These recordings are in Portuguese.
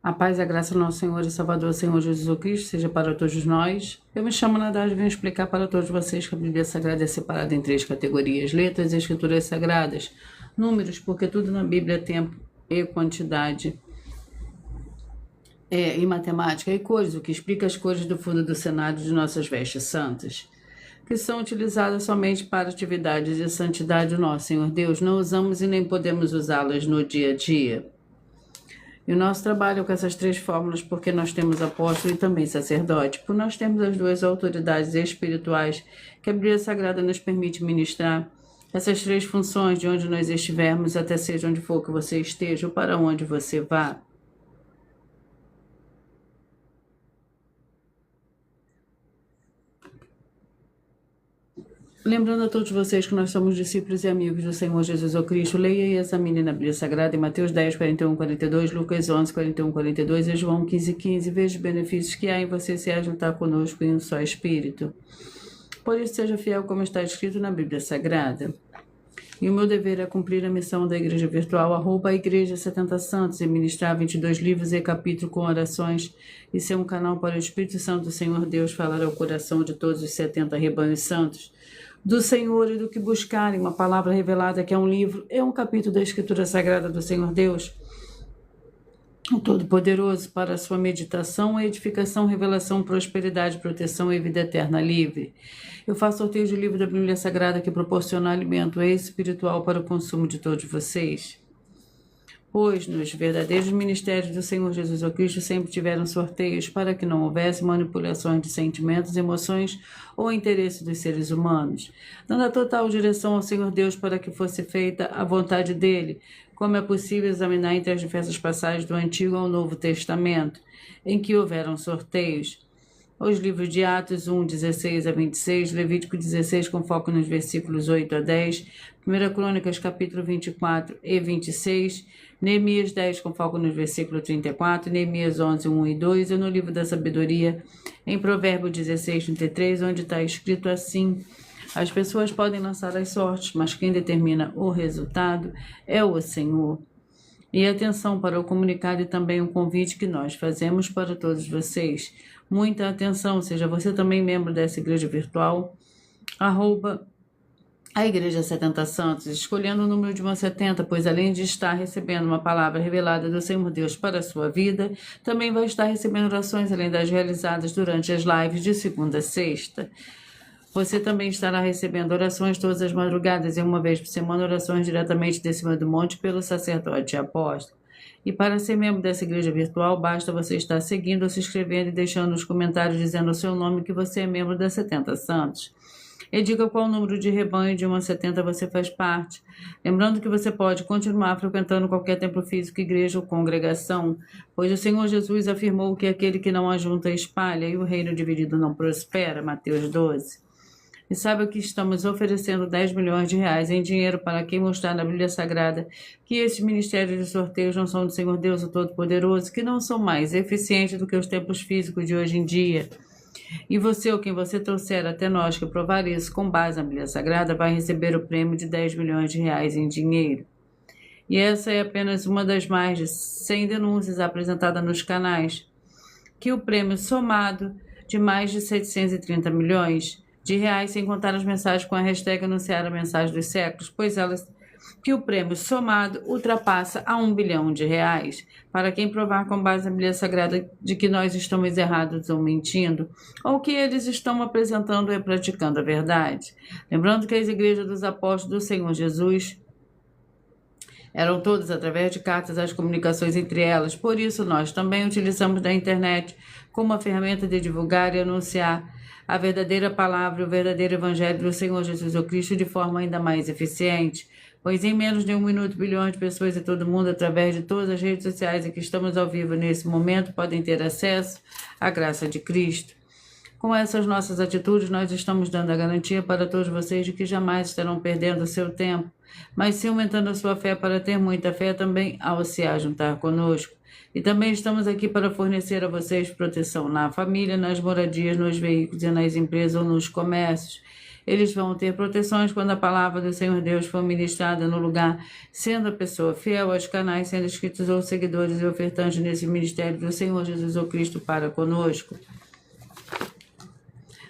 A paz e a graça do nosso Senhor e Salvador, Senhor Jesus Cristo, seja para todos nós. Eu me chamo Nadal e venho explicar para todos vocês que a Bíblia Sagrada é separada em 3 categorias: letras e escrituras sagradas, números, porque tudo na Bíblia é tempo e quantidade, e matemática, e cores, o que explica as cores do fundo do cenário de nossas vestes santas, que são utilizadas somente para atividades de santidade do nosso Senhor Deus. Não usamos e nem podemos usá-las no dia a dia. E o nosso trabalho é com essas 3 fórmulas, porque nós temos apóstolo e também sacerdote, por nós temos as 2 autoridades espirituais que a Bíblia Sagrada nos permite ministrar essas 3 funções de onde nós estivermos, até seja onde for que você esteja ou para onde você vá. Lembrando a todos vocês que nós somos discípulos e amigos do Senhor Jesus Cristo, leia e examine na Bíblia Sagrada em Mateus 10, 41, 42, Lucas 11, 41, 42 e João 15, 15. Veja os benefícios que há em você se ajuntar conosco em um só Espírito. Por isso, seja fiel como está escrito na Bíblia Sagrada. E o meu dever é cumprir a missão da Igreja Virtual, @ Igreja 70 Santos, e ministrar 22 livros e capítulos com orações, e ser um canal para o Espírito Santo do Senhor Deus falar ao coração de todos os 70 rebanhos santos do Senhor e do que buscarem uma palavra revelada, que é um livro, é um capítulo da Escritura Sagrada do Senhor Deus, o Todo-Poderoso, para a sua meditação, edificação, revelação, prosperidade, proteção e vida eterna livre. Eu faço sorteio de livro da Bíblia Sagrada que proporciona alimento espiritual para o consumo de todos vocês. Pois nos verdadeiros ministérios do Senhor Jesus Cristo sempre tiveram sorteios para que não houvesse manipulações de sentimentos, emoções ou interesse dos seres humanos, dando a total direção ao Senhor Deus para que fosse feita a vontade dele, como é possível examinar entre as diversas passagens do Antigo ao Novo Testamento, em que houveram sorteios. Os livros de Atos 1, 16 a 26, Levítico 16, com foco nos versículos 8 a 10, 1 Crônicas, capítulo 24 e 26, Neemias 10, com foco nos versículos 34, Neemias 11, 1 e 2, e no livro da Sabedoria, em Provérbio 16, 33, onde está escrito assim: as pessoas podem lançar as sortes, mas quem determina o resultado é o Senhor. E atenção para o comunicado e também um convite que nós fazemos para todos vocês. Muita atenção, seja você também membro dessa igreja virtual, @ a Igreja 70 Santos, escolhendo o número de 70, pois além de estar recebendo uma palavra revelada do Senhor Deus para a sua vida, também vai estar recebendo orações além das realizadas durante as lives de segunda a sexta. Você também estará recebendo orações todas as madrugadas e uma vez por semana orações diretamente de cima do monte pelo sacerdote e apóstolo. E para ser membro dessa igreja virtual, basta você estar seguindo ou se inscrevendo e deixando nos comentários dizendo o seu nome que você é membro da 70 Santos. E diga qual número de rebanho de uma 70 você faz parte. Lembrando que você pode continuar frequentando qualquer templo físico, igreja ou congregação, pois o Senhor Jesus afirmou que aquele que não ajunta espalha e o reino dividido não prospera. Mateus 12. E saiba que estamos oferecendo 10 milhões de reais em dinheiro para quem mostrar na Bíblia Sagrada que esses ministérios de sorteios não são do Senhor Deus, o Todo-Poderoso, que não são mais eficientes do que os templos físicos de hoje em dia. E você ou quem você trouxer até nós que provar isso com base na Bíblia Sagrada vai receber o prêmio de 10 milhões de reais em dinheiro. E essa é apenas uma das mais de 100 denúncias apresentadas nos canais, que o prêmio somado de mais de 730 milhões de reais, sem contar as mensagens com a hashtag anunciar a mensagem dos séculos, pois elas que o prêmio somado ultrapassa a 1 bilhão de reais, para quem provar com base na Bíblia Sagrada de que nós estamos errados ou mentindo, ou que eles estão apresentando e praticando a verdade. Lembrando que as igrejas dos apóstolos do Senhor Jesus eram todas através de cartas as comunicações entre elas, por isso nós também utilizamos da internet como uma ferramenta de divulgar e anunciar a verdadeira palavra e o verdadeiro evangelho do Senhor Jesus Cristo de forma ainda mais eficiente, pois em menos de 1 minuto, bilhões de pessoas em todo o mundo, através de todas as redes sociais em que estamos ao vivo nesse momento, podem ter acesso à graça de Cristo. Com essas nossas atitudes, nós estamos dando a garantia para todos vocês de que jamais estarão perdendo o seu tempo, mas sim aumentando a sua fé para ter muita fé também ao se ajuntar conosco. E também estamos aqui para fornecer a vocês proteção na família, nas moradias, nos veículos e nas empresas ou nos comércios. Eles vão ter proteções quando a palavra do Senhor Deus for ministrada no lugar, sendo a pessoa fiel aos canais, sendo inscritos ou seguidores e ofertantes nesse ministério do Senhor Jesus ou Cristo para conosco.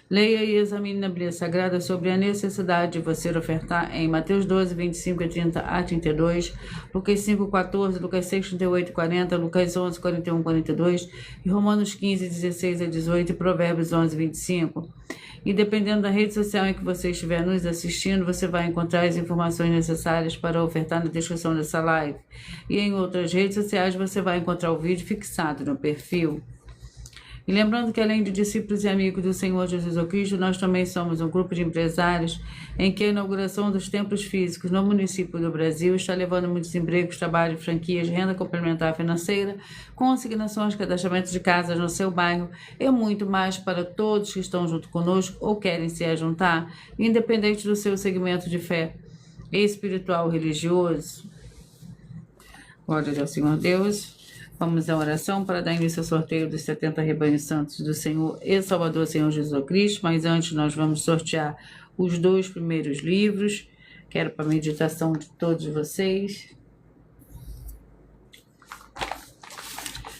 Leia e examine na Bíblia Sagrada sobre a necessidade de você ofertar em Mateus 12, 25 e 30 a 32, Lucas 5, 14, Lucas 6, 38 e 40, Lucas 11, 41 42 e Romanos 15, 16 a 18 e Provérbios 11, 25. E dependendo da rede social em que você estiver nos assistindo, você vai encontrar as informações necessárias para ofertar na descrição dessa live. E em outras redes sociais você vai encontrar o vídeo fixado no perfil. E lembrando que além de discípulos e amigos do Senhor Jesus Cristo, nós também somos um grupo de empresários em que a inauguração dos templos físicos no município do Brasil está levando muitos empregos, trabalho, franquias, renda complementar financeira, consignações, cadastramento de casas no seu bairro e muito mais para todos que estão junto conosco ou querem se juntar, independente do seu segmento de fé espiritual ou religioso. Glória ao Senhor Deus. Vamos à oração para dar início ao sorteio dos 70 rebanhos santos do Senhor e Salvador Senhor Jesus Cristo. Mas antes nós vamos sortear os 2 primeiros livros. Quero para a meditação de todos vocês.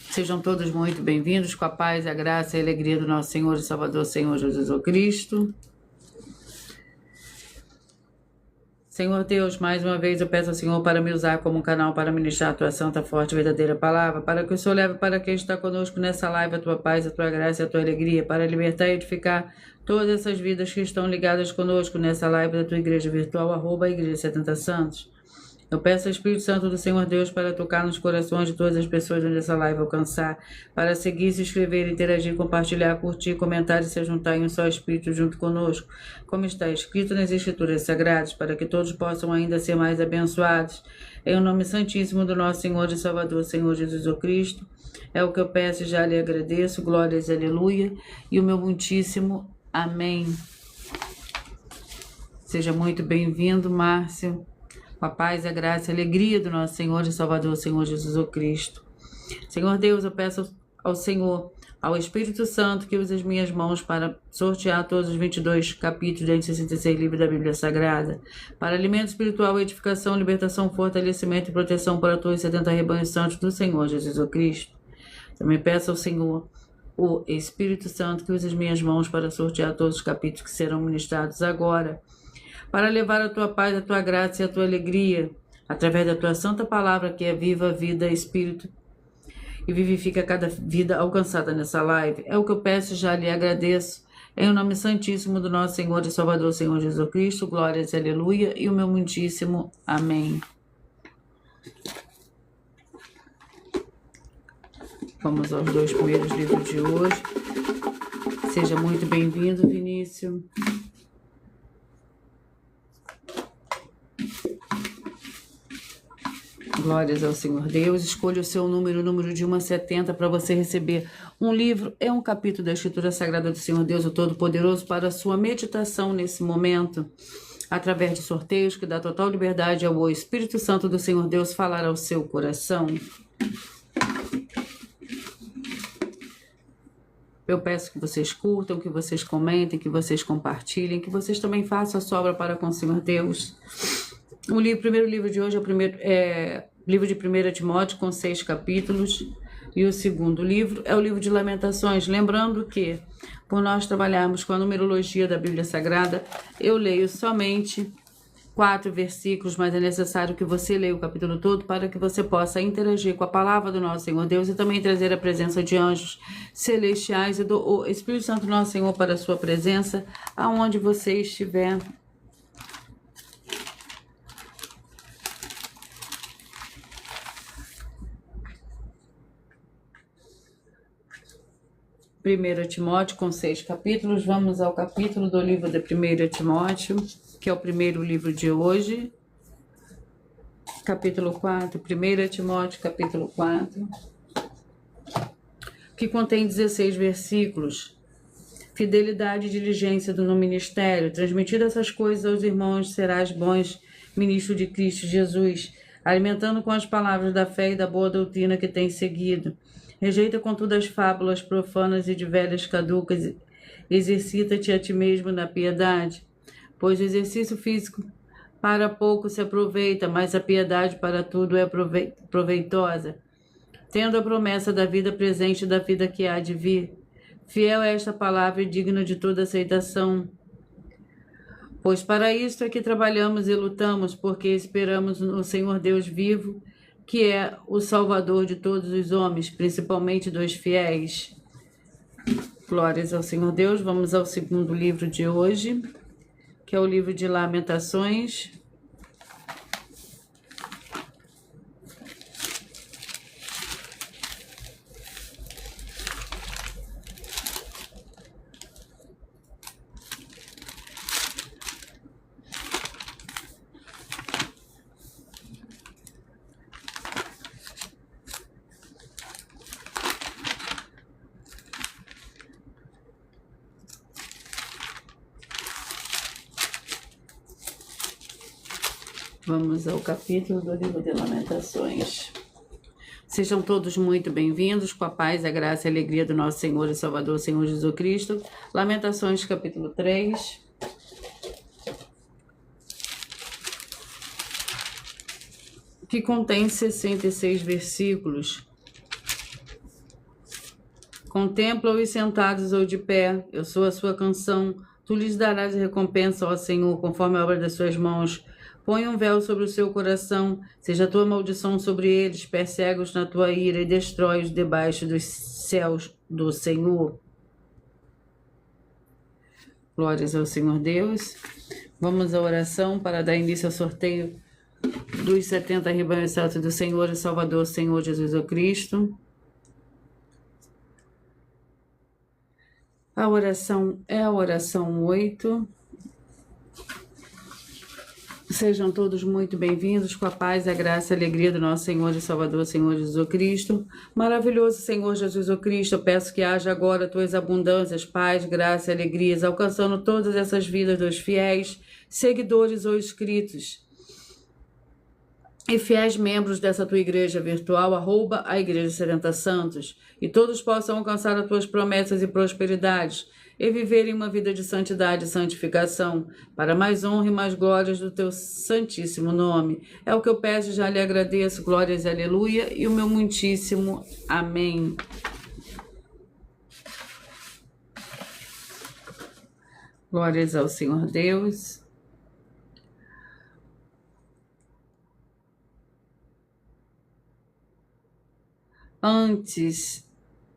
Sejam todos muito bem-vindos com a paz, a graça e a alegria do nosso Senhor e Salvador Senhor Jesus Cristo. Senhor Deus, mais uma vez eu peço ao Senhor para me usar como um canal para ministrar a tua santa, forte e verdadeira palavra, para que o Senhor leve para quem está conosco nessa live a tua paz, a tua graça e a tua alegria, para libertar e edificar todas essas vidas que estão ligadas conosco nessa live da tua igreja virtual, @igreja 70 Santos. Eu peço ao Espírito Santo do Senhor Deus para tocar nos corações de todas as pessoas onde essa live alcançar, para seguir, se inscrever, interagir, compartilhar, curtir, comentar e se juntar em um só Espírito junto conosco, como está escrito nas Escrituras Sagradas, para que todos possam ainda ser mais abençoados. Em o nome santíssimo do nosso Senhor e Salvador, Senhor Jesus Cristo, é o que eu peço e já lhe agradeço. Glórias, aleluia, e o meu muitíssimo amém. Seja muito bem-vindo, Márcio. Com a paz, a graça e a alegria do nosso Senhor e Salvador, Senhor Jesus Cristo. Senhor Deus, eu peço ao Senhor, ao Espírito Santo, que use as minhas mãos para sortear todos os 22 capítulos de 66 livros da Bíblia Sagrada, para alimento espiritual, edificação, libertação, fortalecimento e proteção para todos os 70 rebanhos santos do Senhor Jesus Cristo. Também peço ao Senhor, o Espírito Santo, que use as minhas mãos para sortear todos os capítulos que serão ministrados agora, para levar a tua paz, a tua graça e a tua alegria, através da tua santa palavra, que é viva, vida, espírito, e vivifica cada vida alcançada nessa live. É o que eu peço e já lhe agradeço, em o nome santíssimo do nosso Senhor e Salvador, Senhor Jesus Cristo. Glórias, aleluia, e o meu muitíssimo amém. Vamos aos 2 primeiros livros de hoje. Seja muito bem-vindo, Vinícius. Glórias ao Senhor Deus. Escolha o seu número, o número de 1 a 70, para você receber um livro. É um capítulo da Escritura Sagrada do Senhor Deus, o Todo-Poderoso, para a sua meditação nesse momento, através de sorteios que dá total liberdade ao Espírito Santo do Senhor Deus falar ao seu coração. Eu peço que vocês curtam, que vocês comentem, que vocês compartilhem, que vocês também façam a sua obra para com o Senhor Deus. O primeiro livro de hoje é o livro de 1 Timóteo, com 6 capítulos. E o segundo livro é o livro de Lamentações. Lembrando que, por nós trabalharmos com a numerologia da Bíblia Sagrada, eu leio somente 4 versículos, mas é necessário que você leia o capítulo todo para que você possa interagir com a palavra do nosso Senhor Deus e também trazer a presença de anjos celestiais e do Espírito Santo nosso Senhor para a sua presença, aonde você estiver. Primeiro Timóteo, com 6 capítulos. Vamos ao capítulo do livro de 1 Timóteo, que é o primeiro livro de hoje. Capítulo 4, 1 Timóteo, capítulo 4, que contém 16 versículos. Fidelidade e diligência no ministério. Transmitir essas coisas aos irmãos, serás bons ministros de Cristo Jesus, alimentando com as palavras da fé e da boa doutrina que tens seguido. Rejeita, contudo, as fábulas profanas e de velhas caducas. Exercita-te a ti mesmo na piedade. pois o exercício físico para pouco se aproveita, mas a piedade para tudo é proveitosa, tendo a promessa da vida presente e da vida que há de vir. Fiel é esta palavra e digna de toda aceitação. Pois para isto é que trabalhamos e lutamos, porque esperamos no Senhor Deus vivo, que é o Salvador de todos os homens, principalmente dos fiéis. Glórias ao Senhor Deus. Vamos ao segundo livro de hoje, que é o livro de Lamentações. Vamos ao capítulo do livro de Lamentações. Sejam todos muito bem-vindos, com a paz, a graça e a alegria do nosso Senhor e Salvador, Senhor Jesus Cristo. Lamentações, capítulo 3. Que contém 66 versículos. Contempla-os sentados ou de pé, eu sou a sua canção. Tu lhes darás recompensa, ó Senhor, conforme a obra das suas mãos. Põe um véu sobre o seu coração, seja a tua maldição sobre eles, persegue-os na tua ira e destrói-os debaixo dos céus do Senhor. Glórias ao Senhor Deus. Vamos à oração para dar início ao sorteio dos 70 rebanhos santos do Senhor e Salvador, Senhor Jesus Cristo. A oração é a oração 8. Sejam todos muito bem-vindos, com a paz, a graça e a alegria do nosso Senhor e Salvador, Senhor Jesus Cristo. Maravilhoso Senhor Jesus Cristo, eu peço que haja agora tuas abundâncias, paz, graça e alegrias, alcançando todas essas vidas dos fiéis, seguidores ou inscritos e fiéis membros dessa tua igreja virtual, @ Igreja 70 Santos, e todos possam alcançar as tuas promessas e prosperidades, e viverem uma vida de santidade e santificação, para mais honra e mais glórias do teu santíssimo nome. É o que eu peço e já lhe agradeço, glórias e aleluia, e o meu muitíssimo amém. Glórias ao Senhor Deus. Antes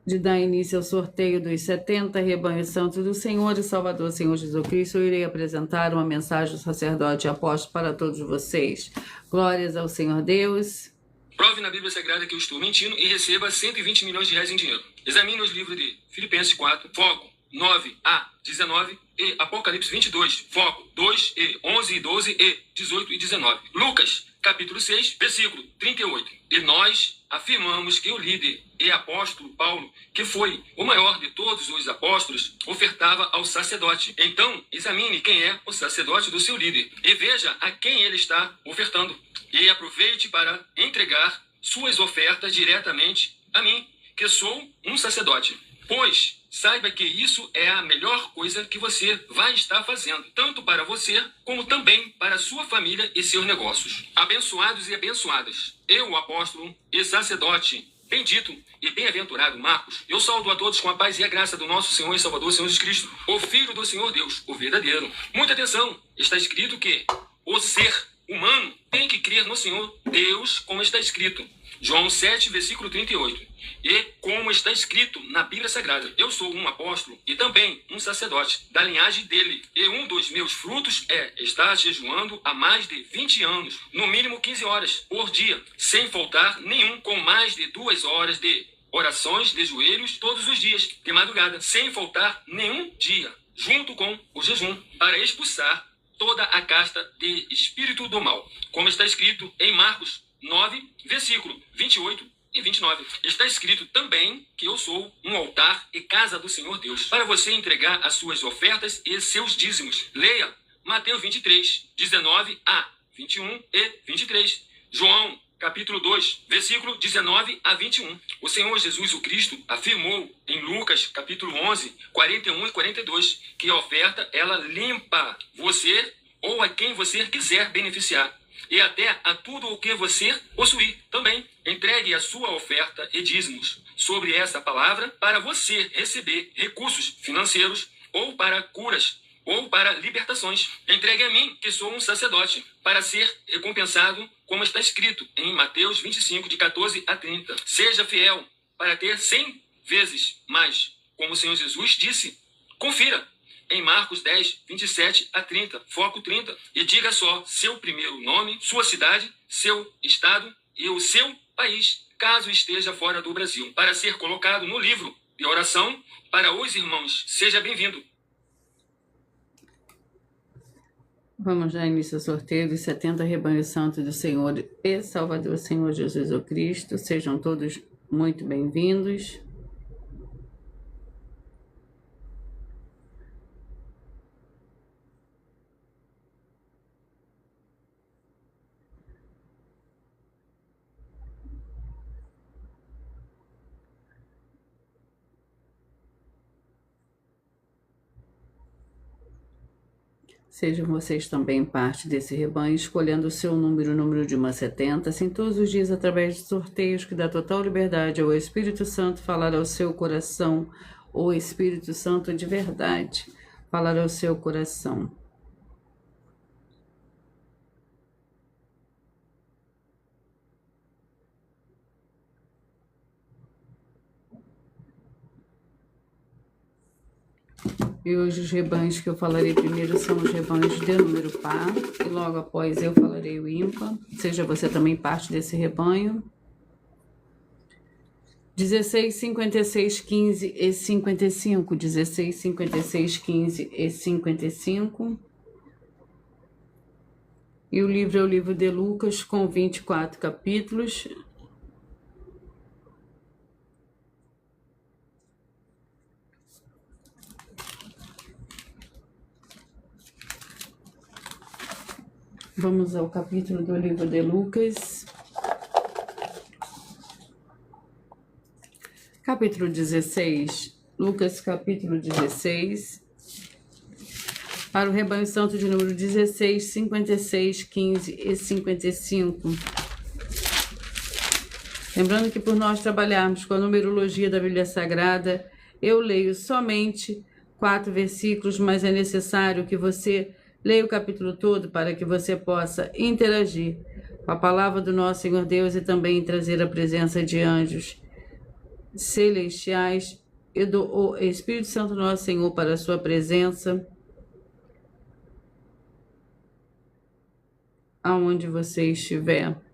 de dar início ao sorteio dos 70 rebanhos santos do Senhor e Salvador, Senhor Jesus Cristo, eu irei apresentar uma mensagem do sacerdote e apóstolo para todos vocês. Glórias ao Senhor Deus. Prove na Bíblia Sagrada que eu estou mentindo e receba 120 milhões de reais em dinheiro. Examine os livros de Filipenses 4, foco 9 a 19 e Apocalipse 22, foco 2 e 11 e 12 e 18 e 19. Lucas, capítulo 6, versículo 38. E nós afirmamos que o líder e apóstolo Paulo, que foi o maior de todos os apóstolos, ofertava ao sacerdote. Então, examine quem é o sacerdote do seu líder e veja a quem ele está ofertando. E aproveite para entregar suas ofertas diretamente a mim, que sou um sacerdote. Pois saiba que isso é a melhor coisa que você vai estar fazendo, tanto para você, como também para sua família e seus negócios. Abençoados e abençoadas, eu, o apóstolo e sacerdote bendito e bem-aventurado Marcos, eu saúdo a todos com a paz e a graça do nosso Senhor e Salvador, Senhor Jesus Cristo, o Filho do Senhor Deus, o verdadeiro. Muita atenção, está escrito que o ser humano tem que crer no Senhor Deus, como está escrito. João 7, versículo 38. E como está escrito na Bíblia Sagrada, eu sou um apóstolo e também um sacerdote da linhagem dele. E um dos meus frutos é estar jejuando há mais de 20 anos, no mínimo 15 horas por dia, sem faltar nenhum, com mais de 2 horas de orações de joelhos todos os dias, de madrugada, sem faltar nenhum dia, junto com o jejum, para expulsar toda a casta de espírito do mal. Como está escrito em Marcos 9, versículo 28 e 29. Está escrito também que eu sou um altar e casa do Senhor Deus, para você entregar as suas ofertas e seus dízimos. Leia Mateus 23, 19 a 21 e 23. João capítulo 2, versículo 19 a 21. O Senhor Jesus o Cristo afirmou em Lucas, capítulo 11, 41 e 42, que a oferta, ela limpa você ou a quem você quiser beneficiar, e até a tudo o que você possuir também. Entregue a sua oferta e dízimos sobre essa palavra para você receber recursos financeiros ou para curas ou para libertações. Entregue a mim, que sou um sacerdote, para ser recompensado, como está escrito em Mateus 25, de 14 a 30. Seja fiel para ter 100 vezes mais, como o Senhor Jesus disse. Confira em Marcos 10, 27 a 30, foco 30, e diga só seu primeiro nome, sua cidade, seu estado e o seu país, caso esteja fora do Brasil, para ser colocado no livro de oração para os irmãos. Seja bem-vindo. Vamos dar início ao sorteio dos 70 rebanhos santos do Senhor e Salvador Senhor Jesus o Cristo. Sejam todos muito bem-vindos. Sejam vocês também parte desse rebanho, escolhendo o seu número, o número de 1 a 70, assim todos os dias através de sorteios que dá total liberdade ao Espírito Santo falar ao seu coração, o Espírito Santo de verdade falar ao seu coração. E hoje os rebanhos que eu falarei primeiro são os rebanhos de número par, e logo após eu falarei o ímpar. Seja você também parte desse rebanho. 16, 56, 15 e 55. 16, 56, 15 e 55. E o livro é o livro de Lucas, com 24 capítulos. Vamos ao capítulo do livro de Lucas. Capítulo 16. Lucas, capítulo 16. Para o rebanho santo de número 16, 56, 15 e 55. Lembrando que por nós trabalharmos com a numerologia da Bíblia Sagrada, eu leio somente 4 versículos, mas é necessário que você leia o capítulo todo para que você possa interagir com a palavra do nosso Senhor Deus e também trazer a presença de anjos celestiais e do Espírito Santo nosso Senhor para a sua presença, aonde você estiver.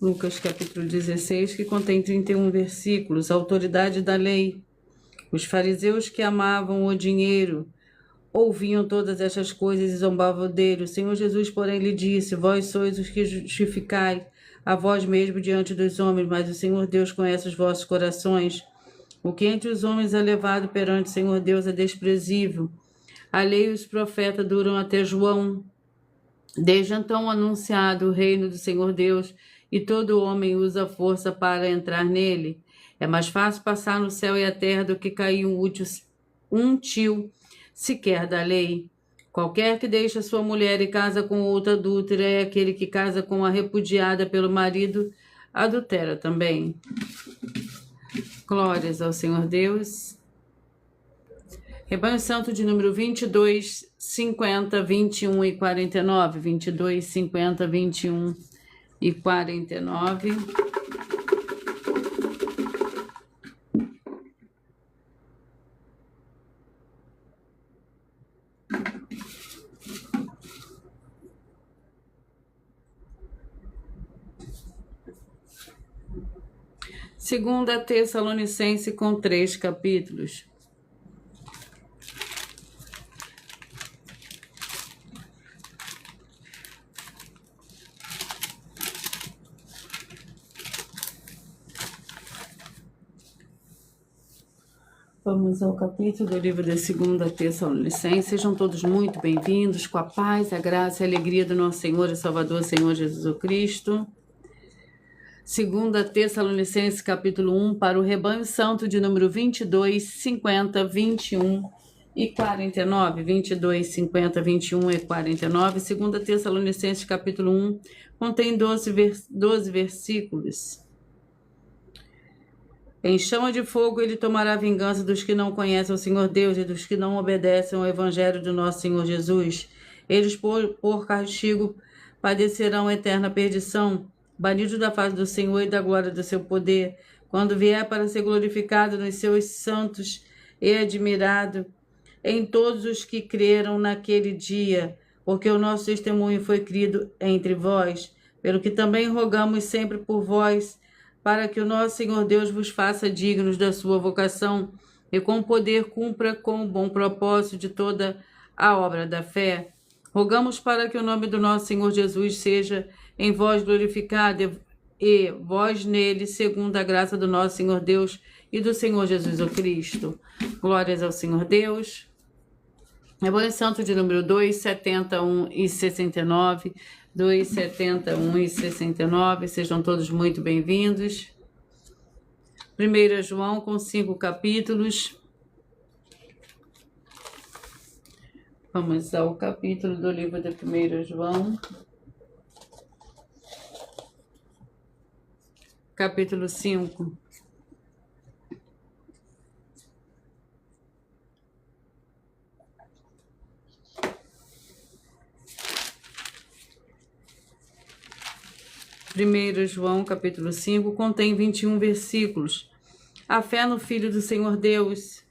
Lucas capítulo 16, que contém 31 versículos. A autoridade da lei. Os fariseus que amavam o dinheiro ouviam todas estas coisas e zombavam dele. O Senhor Jesus, porém, lhe disse: vós sois os que justificais a vós mesmo diante dos homens, mas o Senhor Deus conhece os vossos corações. O que entre os homens é levado perante o Senhor Deus é desprezível. A lei e os profetas duram até João. Desde então anunciado o reino do Senhor Deus, e todo homem usa a força para entrar nele. É mais fácil passar no céu e a terra do que cair um tio sequer da lei. Qualquer que deixa sua mulher e casa com outra adúltera, é aquele que casa com a repudiada pelo marido, adultera também. Glórias ao Senhor Deus. Rebanho Santo de número 22, 50, 21 e 49. 22, 50, 21 e 49. Segunda Tessalonicense com 3 capítulos. Vamos ao capítulo do livro da Segunda Tessalonicenses. Sejam todos muito bem-vindos, com a paz, a graça e a alegria do nosso Senhor e Salvador, Senhor Jesus Cristo. Segunda Tessalonicenses, capítulo 1, para o rebanho santo de número 22, 50, 21 e 49. 22, 50, 21 e 49. Segunda Tessalonicenses, capítulo 1, contém 12 versículos. Em chama de fogo ele tomará vingança dos que não conhecem o Senhor Deus e dos que não obedecem ao Evangelho do nosso Senhor Jesus. Eles, por castigo, padecerão eterna perdição, banidos da face do Senhor e da glória do seu poder, quando vier para ser glorificado nos seus santos e admirado em todos os que creram naquele dia, porque o nosso testemunho foi crido entre vós, pelo que também rogamos sempre por vós, para que o nosso Senhor Deus vos faça dignos da sua vocação e com poder cumpra com o bom propósito de toda a obra da fé. Rogamos para que o nome do nosso Senhor Jesus seja em vós glorificado e vós nele, segundo a graça do nosso Senhor Deus e do Senhor Jesus o Cristo. Glórias ao Senhor Deus. Rebanho Santo de número 2, 71 e 69. 2, 71 e 69, sejam todos muito bem-vindos. 1 João com 5 capítulos. Vamos ao capítulo do livro de 1 João. Capítulo 5. Primeiro João, capítulo 5, contém 21 versículos. A fé no Filho do Senhor Deus.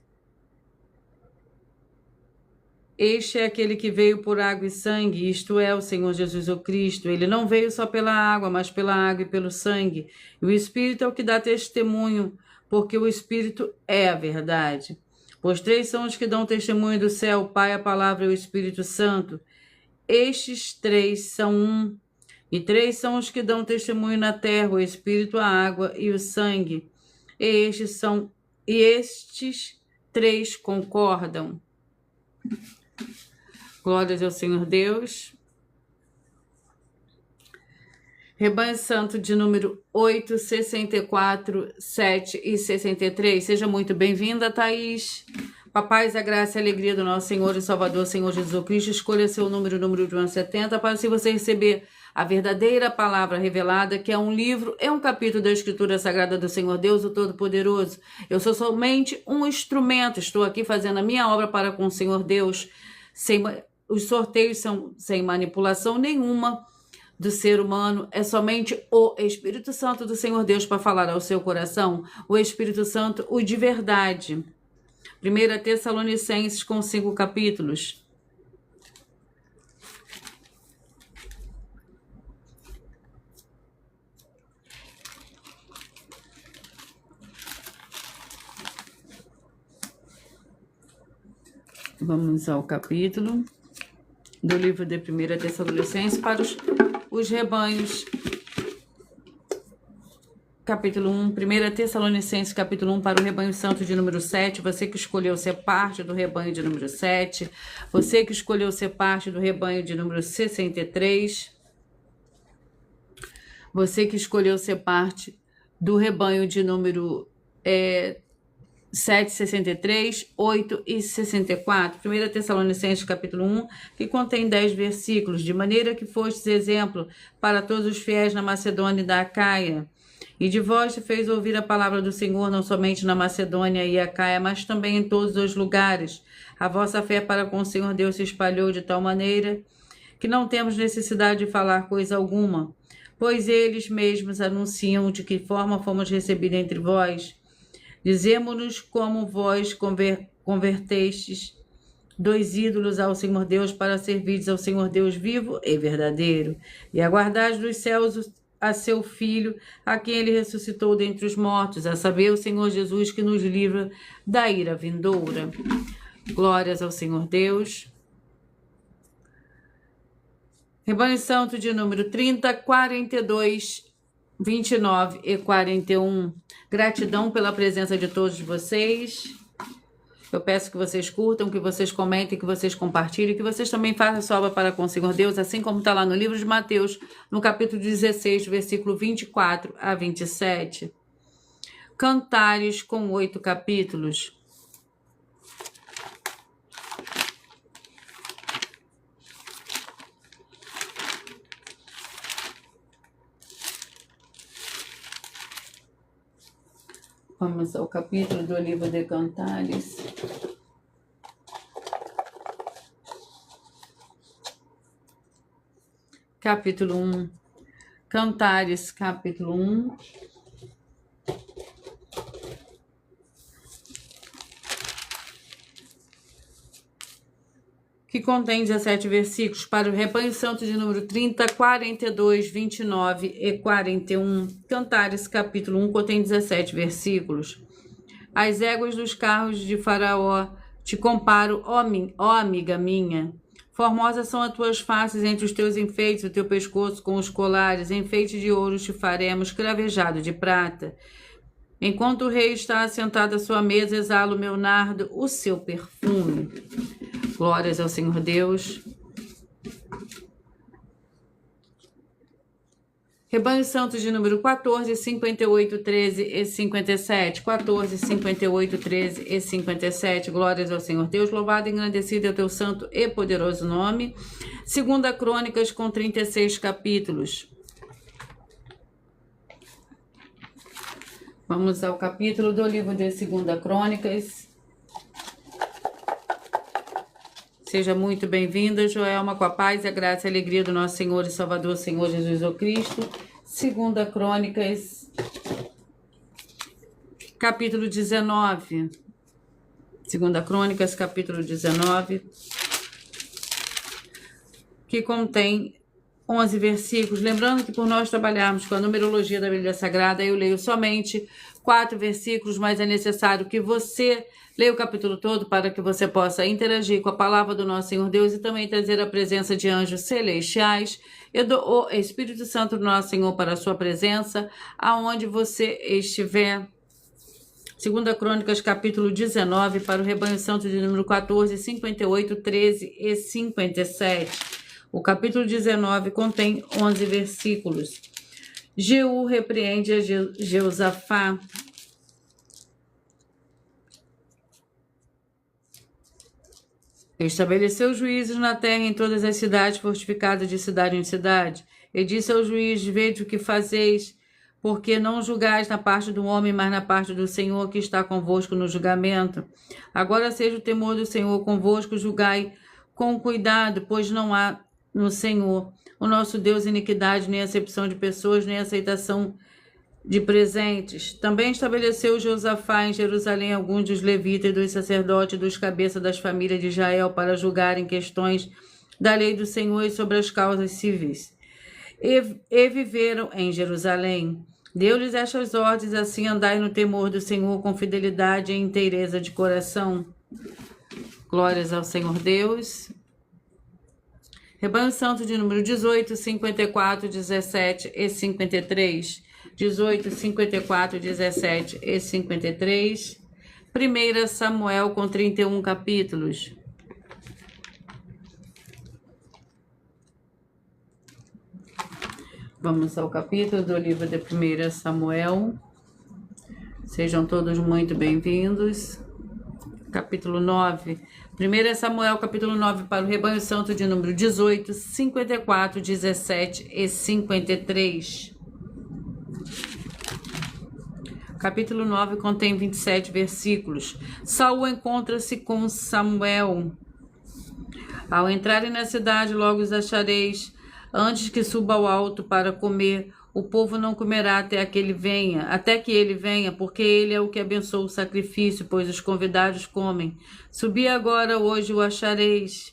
Este é aquele que veio por água e sangue, isto é, o Senhor Jesus o Cristo. Ele não veio só pela água, mas pela água e pelo sangue. E o Espírito é o que dá testemunho, porque o Espírito é a verdade. Pois 3 são os que dão testemunho do céu, o Pai, a Palavra e o Espírito Santo. Estes 3 são um. E 3 são os que dão testemunho na terra, o Espírito, a água e o sangue. E estes 3 concordam. Glórias ao Senhor Deus. Rebanho Santo de número 8, 64, 7 e 63. Seja muito bem-vinda, Thaís. Papai, a graça e a alegria do nosso Senhor e Salvador, Senhor Jesus Cristo. Escolha seu número de 1 a 70, para se você receber a verdadeira palavra revelada, que é um livro, é um capítulo da Escritura Sagrada do Senhor Deus, o Todo-Poderoso. Eu sou somente um instrumento, estou aqui fazendo a minha obra para com o Senhor Deus. Os sorteios são sem manipulação nenhuma do ser humano, é somente o Espírito Santo do Senhor Deus para falar ao seu coração, o Espírito Santo, o de verdade. 1 Tessalonicenses com 5 capítulos. Vamos ao capítulo do livro de 1 Tessalonicenses para os rebanhos. Capítulo 1, 1 Tessalonicenses, capítulo 1, para o rebanho santo de número 7. Você que escolheu ser parte do rebanho de número 7. Você que escolheu ser parte do rebanho de número 63. Você que escolheu ser parte do rebanho de número 7, 63, 8 e 64. 1 Tessalonicenses, capítulo 1, que contém 10 versículos. De maneira que fostes exemplo para todos os fiéis na Macedônia e da Acaia. E de vós se fez ouvir a palavra do Senhor, não somente na Macedônia e Acaia, mas também em todos os lugares. A vossa fé para com o Senhor Deus se espalhou de tal maneira que não temos necessidade de falar coisa alguma, pois eles mesmos anunciam de que forma fomos recebidos entre vós. Dizemo-nos como vós convertestes 2 ídolos ao Senhor Deus para servirdes ao Senhor Deus vivo e verdadeiro, e aguardais dos céus a seu Filho, a quem ele ressuscitou dentre os mortos, a saber, o Senhor Jesus, que nos livra da ira vindoura. Glórias ao Senhor Deus. Rebanho Santo de número 30, 42, 29 e 41. Gratidão pela presença de todos vocês. Eu peço que vocês curtam, que vocês comentem, que vocês compartilhem, que vocês também façam a sua obra para com o Senhor Deus, assim como está lá no livro de Mateus, no capítulo 16, versículo 24 a 27. Cantares com 8 capítulos. Vamos ao capítulo do livro de Cantares. Capítulo 1. Cantares, capítulo 1. Que contém 17 versículos para o rebanho santo de número 30, 42, 29 e 41. Cantares, capítulo 1, contém 17 versículos. As éguas dos carros de Faraó te comparo, ó amiga minha. Formosas são as tuas faces entre os teus enfeites, o teu pescoço com os colares, enfeite de ouro te faremos, cravejado de prata. Enquanto o rei está assentado à sua mesa, exala o meu nardo, o seu perfume. Glórias ao Senhor Deus. Rebanho santo de número 14, 58, 13 e 57. 14, 58, 13 e 57. Glórias ao Senhor Deus. Louvado e engrandecido é o teu santo e poderoso nome. 2 Crônicas com 36 capítulos. Vamos ao capítulo do livro de 2 Crônicas. Seja muito bem-vinda, Joelma, com a paz e a graça e a alegria do nosso Senhor e Salvador, Senhor Jesus o Cristo. 2 Crônicas, capítulo 19. 2 Crônicas, capítulo 19, que contém 11 versículos. Lembrando que por nós trabalharmos com a numerologia da Bíblia Sagrada, eu leio somente 4 versículos, mas é necessário que você leia o capítulo todo para que você possa interagir com a palavra do nosso Senhor Deus e também trazer a presença de anjos celestiais e do Espírito Santo do nosso Senhor para a sua presença, aonde você estiver. 2 Crônicas, capítulo 19, para o rebanho santo de número 14, 58, 13 e 57. O capítulo 19 contém 11 versículos. Jeú repreende a Jeosafá. Estabeleceu juízes na terra em todas as cidades fortificadas de cidade em cidade. E disse ao juiz: vede o que fazeis, porque não julgais na parte do homem, mas na parte do Senhor que está convosco no julgamento. Agora seja o temor do Senhor convosco, julgai com cuidado, pois não há no Senhor, o nosso Deus, iniquidade, nem acepção de pessoas, nem aceitação de presentes. Também estabeleceu Josafá em Jerusalém alguns dos levitas e dos sacerdotes, dos cabeças das famílias de Israel, para julgarem questões da lei do Senhor e sobre as causas civis. E viveram em Jerusalém. Deu-lhes estas ordens: assim andai no temor do Senhor com fidelidade e inteireza de coração. Glórias ao Senhor Deus. Rebanho santo de número 18, 54, 17 e 53. 18, 54, 17 e 53. 1 Samuel com 31 capítulos. Vamos ao capítulo do livro de 1 Samuel. Sejam todos muito bem-vindos. Capítulo 9. 1 Samuel, capítulo 9, para o rebanho santo de número 18, 54, 17 e 53. Capítulo 9 contém 27 versículos. Saul encontra-se com Samuel. Ao entrarem na cidade, logo os achareis. Antes que suba ao alto para comer, o povo não comerá até que ele venha, porque ele é o que abençoa o sacrifício, pois os convidados comem. Subi agora, hoje o achareis.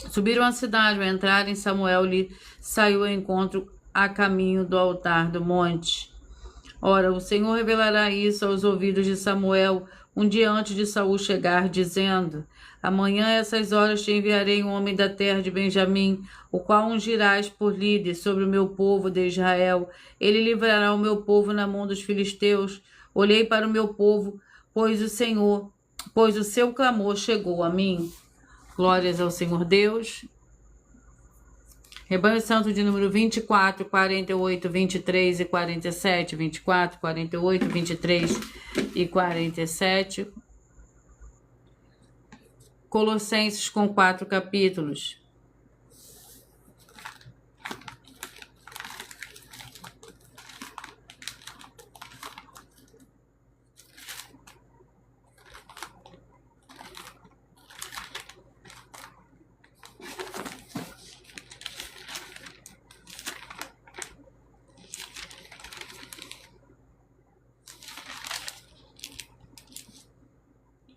Subiram à cidade, ao entrarem, Samuel lhe saiu ao encontro a caminho do altar do monte. Ora, o Senhor revelará isso aos ouvidos de Samuel um dia antes de Saul chegar, dizendo: amanhã, a essas horas, te enviarei um homem da terra de Benjamim, o qual ungirás por líder sobre o meu povo de Israel. Ele livrará o meu povo na mão dos filisteus. Olhei para o meu povo, pois o Senhor pois o seu clamor chegou a mim. Glórias ao Senhor Deus. Rebanho Santo de número 24, 48, 23 e 47. 24, 48, 23 e 47. Colossenses com 4 capítulos.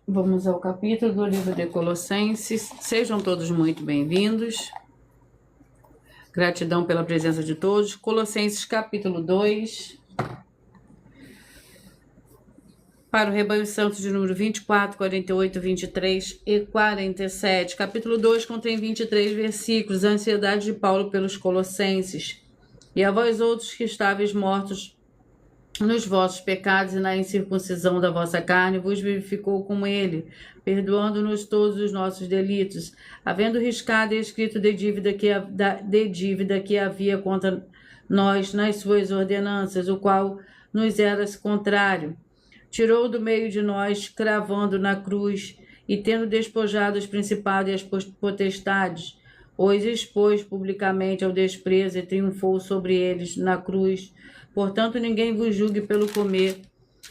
Vamos ao capítulo do livro de Colossenses. Sejam todos muito bem-vindos. Gratidão pela presença de todos. Colossenses capítulo 2. Para o Rebanho Santo de número 24, 48, 23 e 47. Capítulo 2 contém 23 versículos. A ansiedade de Paulo pelos Colossenses. E a vós outros que estáveis mortos nos vossos pecados e na incircuncisão da vossa carne, vos vivificou como ele, perdoando-nos todos os nossos delitos, havendo riscado e escrito de dívida que havia contra nós nas suas ordenanças, o qual nos era contrário. Tirou do meio de nós, cravando na cruz, e tendo despojado os principados e as potestades, os expôs publicamente ao desprezo e triunfou sobre eles na cruz. Portanto, ninguém vos julgue pelo comer,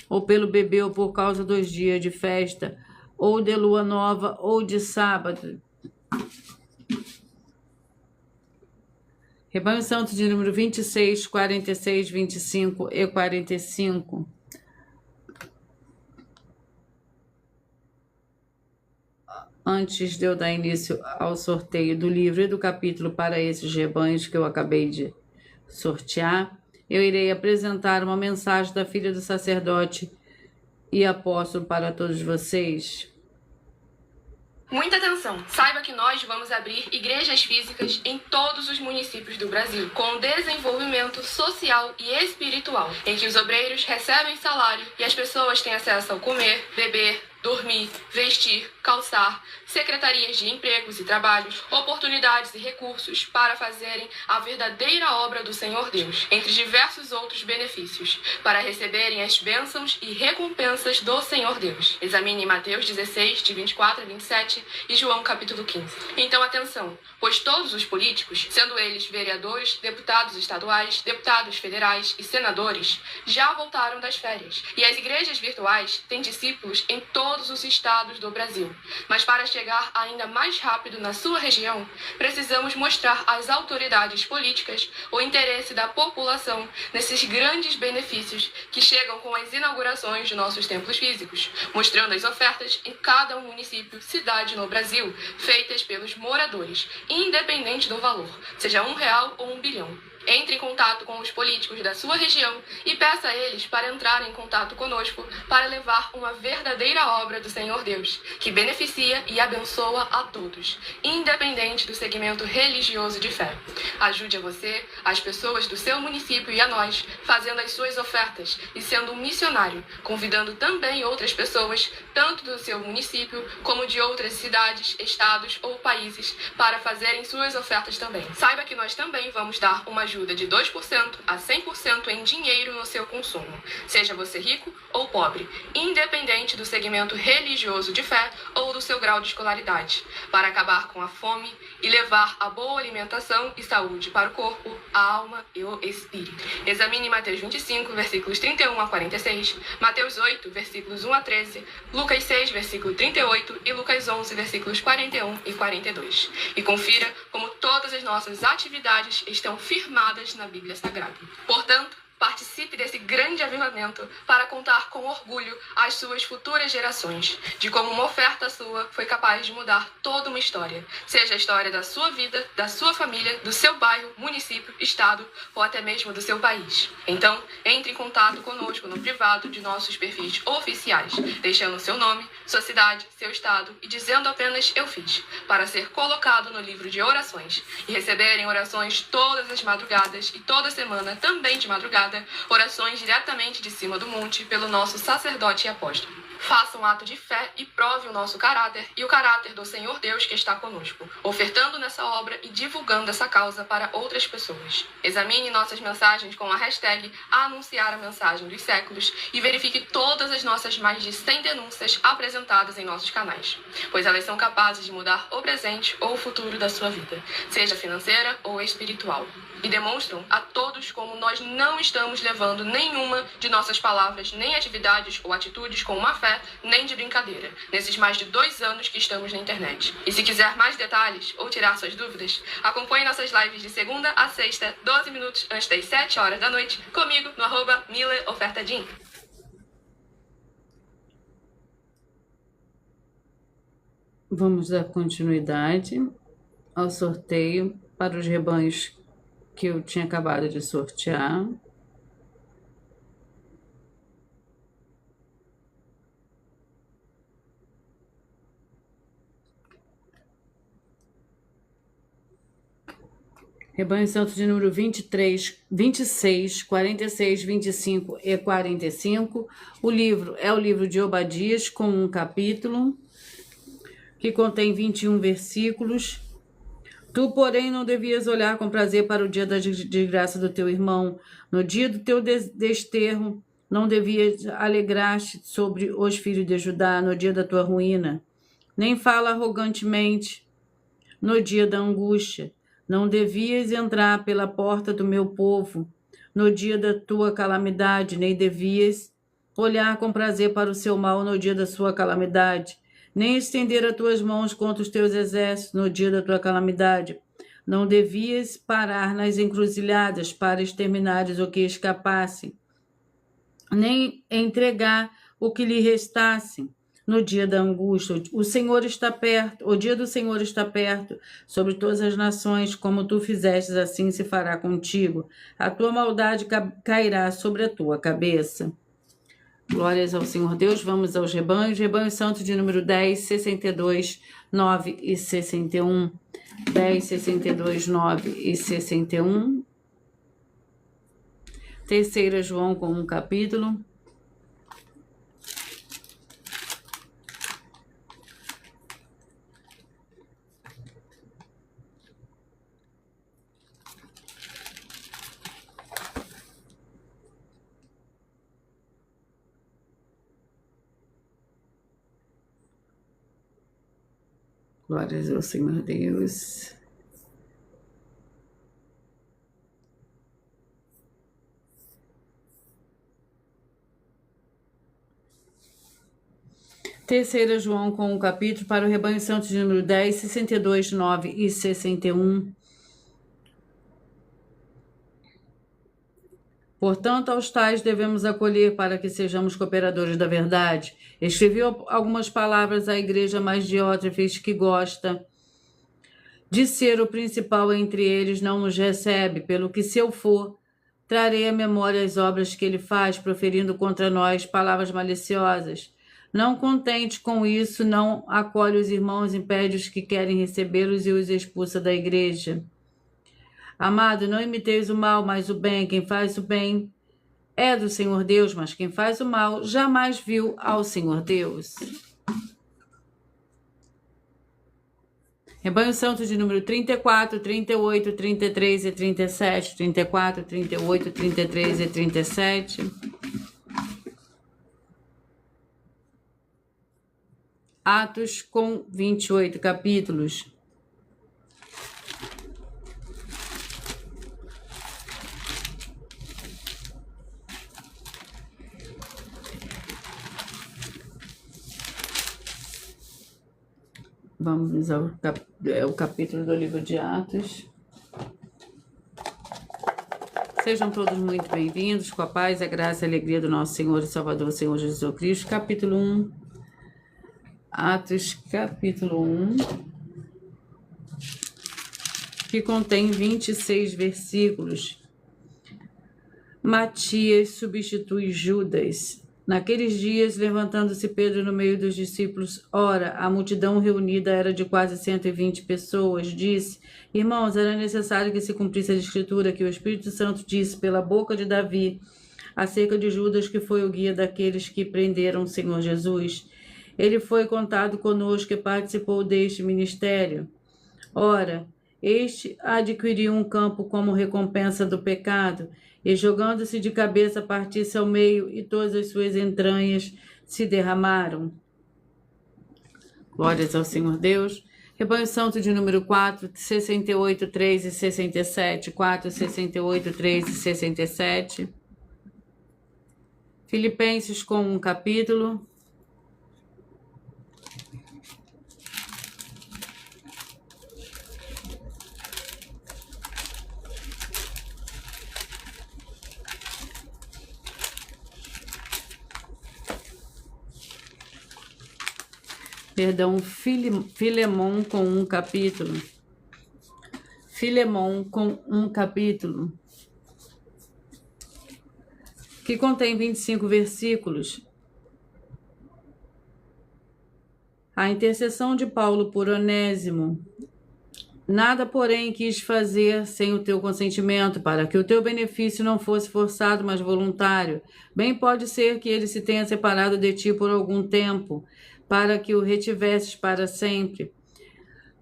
ou pelo beber, ou por causa dos dias de festa, ou de lua nova, ou de sábado. Rebanho Santo de número 26, 46, 25 e 45. Antes de eu dar início ao sorteio do livro e do capítulo para esses rebanhos que eu acabei de sortear, eu irei apresentar uma mensagem da filha do sacerdote e apóstolo para todos vocês. Muita atenção! Saiba que nós vamos abrir igrejas físicas em todos os municípios do Brasil, com desenvolvimento social e espiritual, em que os obreiros recebem salário e as pessoas têm acesso ao comer, beber, dormir, vestir, calçar, secretarias de empregos e trabalhos, oportunidades e recursos para fazerem a verdadeira obra do Senhor Deus, entre diversos outros benefícios, para receberem as bênçãos e recompensas do Senhor Deus. Examine Mateus 16, de 24 a 27 e João capítulo 15. Então atenção, pois todos os políticos, sendo eles vereadores, deputados estaduais, deputados federais e senadores, já voltaram das férias, e as igrejas virtuais têm discípulos em todos os estados do Brasil. Mas para chegar ainda mais rápido na sua região, precisamos mostrar às autoridades políticas o interesse da população nesses grandes benefícios que chegam com as inaugurações de nossos templos físicos, mostrando as ofertas em cada município, cidade no Brasil, feitas pelos moradores, independente do valor, seja R$1 ou 1 bilhão. Entre em contato com os políticos da sua região e peça a eles para entrar em contato conosco para levar uma verdadeira obra do Senhor Deus, que beneficia e abençoa a todos, independente do segmento religioso de fé. Ajude a você, as pessoas do seu município e a nós, fazendo as suas ofertas e sendo um missionário, convidando também outras pessoas, tanto do seu município como de outras cidades, estados ou países, para fazerem suas ofertas também. Saiba que nós também vamos dar uma ajuda de 2% a 100% em dinheiro no seu consumo, seja você rico ou pobre, independente do segmento religioso de fé ou do seu grau de escolaridade, para acabar com a fome e levar a boa alimentação e saúde para o corpo, a alma e o espírito. Examine Mateus 25, versículos 31 a 46, Mateus 8, versículos 1 a 13, Lucas 6, versículo 38 e Lucas 11, versículos 41 e 42. E confira como todas as nossas atividades estão firmadas na Bíblia Sagrada. Portanto, participe desse grande avivamento para contar com orgulho às suas futuras gerações de como uma oferta sua foi capaz de mudar toda uma história, seja a história da sua vida, da sua família, do seu bairro, município, estado ou até mesmo do seu país. Então, entre em contato conosco no privado de nossos perfis oficiais, deixando seu nome, sua cidade, seu estado e dizendo apenas "eu fiz", para ser colocado no livro de orações e receberem orações todas as madrugadas e toda semana também de madrugada, orações diretamente de cima do monte pelo nosso sacerdote e apóstolo. Faça um ato de fé e prove o nosso caráter e o caráter do Senhor Deus que está conosco, ofertando nessa obra e divulgando essa causa para outras pessoas. Examine nossas mensagens com a hashtag Anunciar a Mensagem dos Séculos e verifique todas as nossas mais de 100 denúncias apresentadas em nossos canais, pois elas são capazes de mudar o presente ou o futuro da sua vida, seja financeira ou espiritual, e demonstram a todos como nós não estamos levando nenhuma de nossas palavras, nem atividades ou atitudes com má fé, nem de brincadeira, nesses mais de 2 anos que estamos na internet. E se quiser mais detalhes ou tirar suas dúvidas, acompanhe nossas lives de segunda a sexta, 12 minutos antes das 7 horas da noite, comigo no @MileOfertaDin. Vamos dar continuidade ao sorteio para os rebanhos que eu tinha acabado de sortear. Rebanho Santo de número 23, 26, 46, 25 e 45. O livro é o livro de Obadias, com um capítulo que contém 21 versículos. Tu, porém, não devias olhar com prazer para o dia da desgraça do teu irmão. No dia do teu desterro, não devias alegrar-te sobre os filhos de Judá, no dia da tua ruína. Nem fala arrogantemente no dia da angústia. Não devias entrar pela porta do meu povo no dia da tua calamidade, nem devias olhar com prazer para o seu mal no dia da sua calamidade, nem estender as tuas mãos contra os teus exércitos no dia da tua calamidade. Não devias parar nas encruzilhadas para exterminares o que escapasse, nem entregar o que lhe restasse no dia da angústia. O Senhor está perto, o dia do Senhor está perto sobre todas as nações, como tu fizestes, assim se fará contigo. A tua maldade cairá sobre a tua cabeça. Glórias ao Senhor Deus. Vamos aos rebanhos. Rebanho Santo de número 10, 62, 9 e 61. 10, 62, 9 e 61. Terceira João com um capítulo. Glórias ao Senhor Deus. Terceira João com um capítulo para o rebanho santo de número 10, 62, 9 e 61. Portanto, aos tais devemos acolher para que sejamos cooperadores da verdade. Escrevi algumas palavras à igreja mais Diótrefes, que gosta de ser o principal entre eles, não nos recebe, pelo que, se eu for, trarei à memória as obras que ele faz, proferindo contra nós palavras maliciosas. Não contente com isso, não acolhe os irmãos, impede os que querem recebê-los e os expulsa da igreja. Amado, não imiteis o mal, mas o bem. Quem faz o bem é do Senhor Deus, mas quem faz o mal jamais viu ao Senhor Deus. Rebanho Santo de número 34, 38, 33 e 37. 34, 38, 33 e 37. Atos com 28 capítulos. Vamos ao capítulo do livro de Atos. Sejam todos muito bem-vindos, com a paz, a graça e a alegria do nosso Senhor e Salvador, Senhor Jesus Cristo. Capítulo 1. Atos, capítulo 1, que contém 26 versículos. Matias substitui Judas. Naqueles dias, levantando-se Pedro no meio dos discípulos, ora, a multidão reunida era de quase 120 pessoas, disse: Irmãos, era necessário que se cumprisse a escritura que o Espírito Santo disse pela boca de Davi: acerca de Judas, que foi o guia daqueles que prenderam o Senhor Jesus. Ele foi contado conosco e participou deste ministério. Ora, este adquiriu um campo como recompensa do pecado, e jogando-se de cabeça partiu-se ao meio, e todas as suas entranhas se derramaram. Glórias ao Senhor Deus. Rebanho Santo de número 4, 68, 3 e 67. 4, 68, 3 e 67. Filipenses com um capítulo. Perdão, Filemon com um capítulo. Filemon com um capítulo. Que contém 25 versículos. A intercessão de Paulo por Onésimo. Nada, porém, quis fazer sem o teu consentimento, para que o teu benefício não fosse forçado, mas voluntário. Bem pode ser que ele se tenha separado de ti por algum tempo, para que o retivesses para sempre.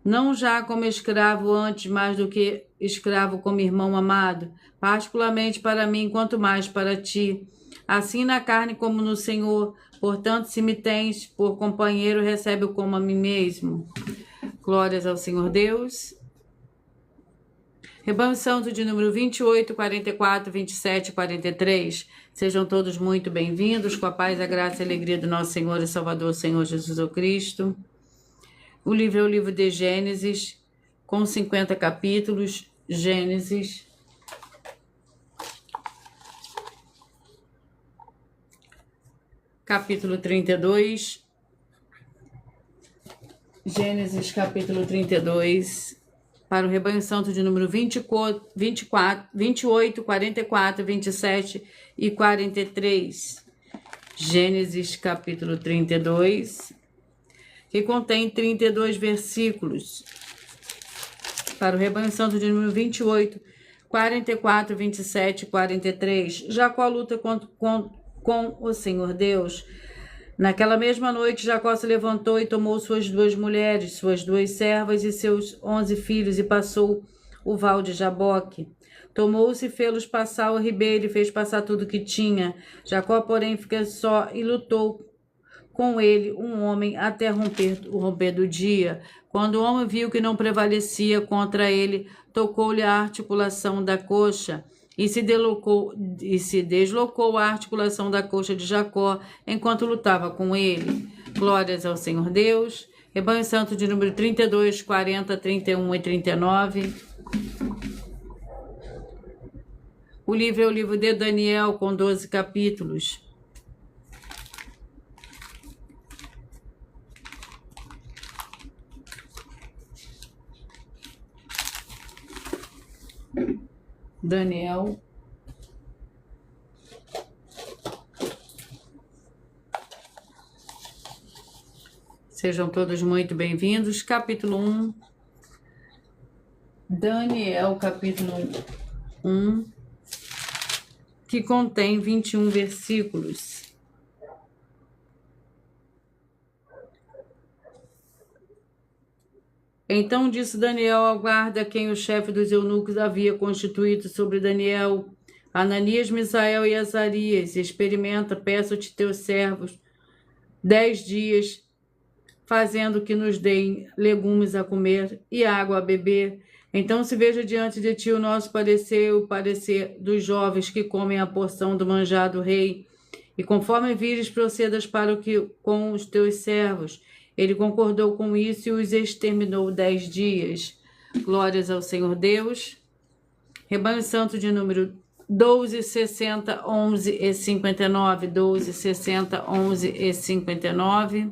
Não já como escravo antes, mais do que escravo como irmão amado, particularmente para mim, quanto mais para ti. Assim na carne como no Senhor. Portanto, se me tens por companheiro, recebe-o como a mim mesmo. Glórias ao Senhor Deus. Rebanho Santo de número 28, 44, 27 e 43. Sejam todos muito bem-vindos, com a paz, a graça e a alegria do nosso Senhor e Salvador, Senhor Jesus Cristo. O livro é o livro de Gênesis, com 50 capítulos. Gênesis. Capítulo 32. Gênesis, capítulo 32. Para o Rebanho Santo de número 24, 28, 44, 27 e 43. Gênesis, capítulo 32, que contém 32 versículos. Para o Rebanho Santo de número 28, 44, 27 e 43. Jacó luta com o Senhor Deus. Naquela mesma noite, Jacó se levantou e tomou suas 2 mulheres, suas 2 servas e seus 11 filhos, e passou o val de Jaboque. Tomou-se e fê-los passar o ribeiro, e fez passar tudo que tinha. Jacó, porém, fica só e lutou com ele um homem até o romper do dia. Quando o homem viu que não prevalecia contra ele, tocou-lhe a articulação da coxa, e se deslocou a articulação da coxa de Jacó enquanto lutava com ele. Glórias ao Senhor Deus. Rebanho Santo de número 32, 40, 31 e 39. O livro é o livro de Daniel, com 12 capítulos. Daniel. Sejam todos muito bem-vindos. Capítulo 1. Daniel, capítulo 1, que contém 21 versículos. Então disse Daniel ao guarda, quem o chefe dos eunucos havia constituído sobre Daniel: Ananias, Misael e Azarias, experimenta, peço-te teus servos 10 dias, fazendo que nos deem legumes a comer e água a beber. Então se veja diante de ti o nosso parecer, o parecer dos jovens que comem a porção do manjar do rei, e conforme vires, procedas para o que com os teus servos. Ele concordou com isso e os exterminou 10 dias. Glórias ao Senhor Deus. Rebanho Santo de número 12, 60, 11 e 59. 12, 60, 11 e 59.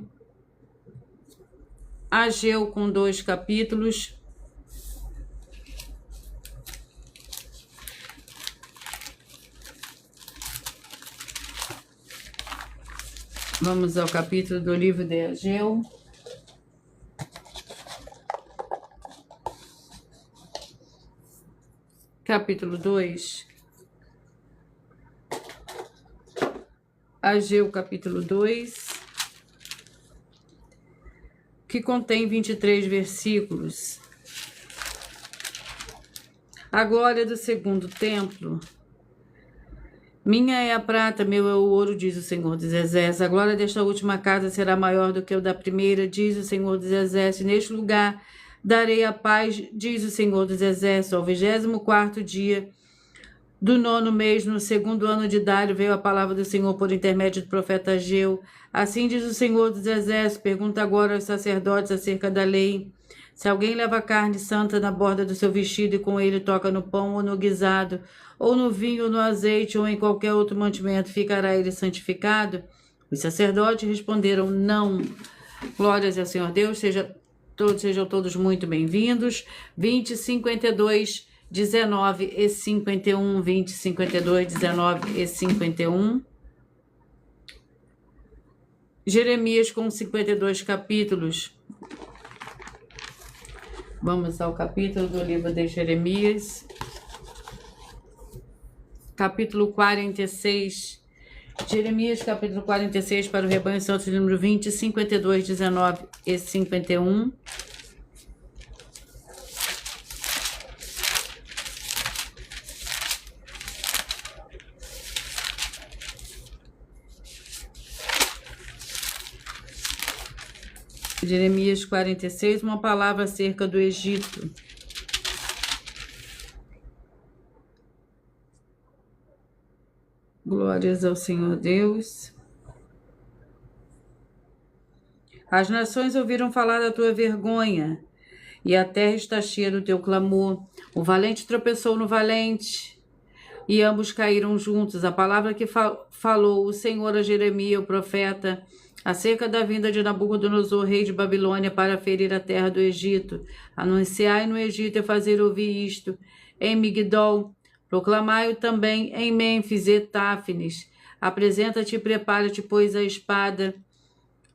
Ageu com 2 capítulos. Vamos ao capítulo do livro de Ageu. Capítulo 2. Ageu capítulo 2, que contém 23 versículos. A glória do segundo templo. Minha é a prata, meu é o ouro, diz o Senhor dos Exércitos. A glória desta última casa será maior do que o da primeira, diz o Senhor dos Exércitos. Neste lugar darei a paz, diz o Senhor dos Exércitos. Ao 24º dia do 9º mês, no segundo ano de Dário, veio a palavra do Senhor por intermédio do profeta Ageu. Assim diz o Senhor dos Exércitos: pergunta agora aos sacerdotes acerca da lei. Se alguém leva carne santa na borda do seu vestido e com ele toca no pão ou no guisado, ou no vinho ou no azeite ou em qualquer outro mantimento, ficará ele santificado? Os sacerdotes responderam: não. Glórias ao Senhor Deus, sejam todos muito bem-vindos. 20, 52, 19 e 51, 20, 52, 19 e 51. Jeremias com 52 capítulos. Vamos ao capítulo do livro de Jeremias, capítulo 46. Jeremias, capítulo 46, para o rebanho santo, número 20, 52, 19 e 51. Jeremias 46, uma palavra acerca do Egito. Glórias ao Senhor Deus. As nações ouviram falar da tua vergonha, e a terra está cheia do teu clamor. O valente tropeçou no valente, e ambos caíram juntos. A palavra que falou o Senhor a Jeremias, o profeta, acerca da vinda de Nabucodonosor, rei de Babilônia, para ferir a terra do Egito. Anunciai no Egito e fazer ouvir isto. Em Migdol, proclamai-o também em Mênfis e Táfnis. Apresenta-te e prepara-te, pois a espada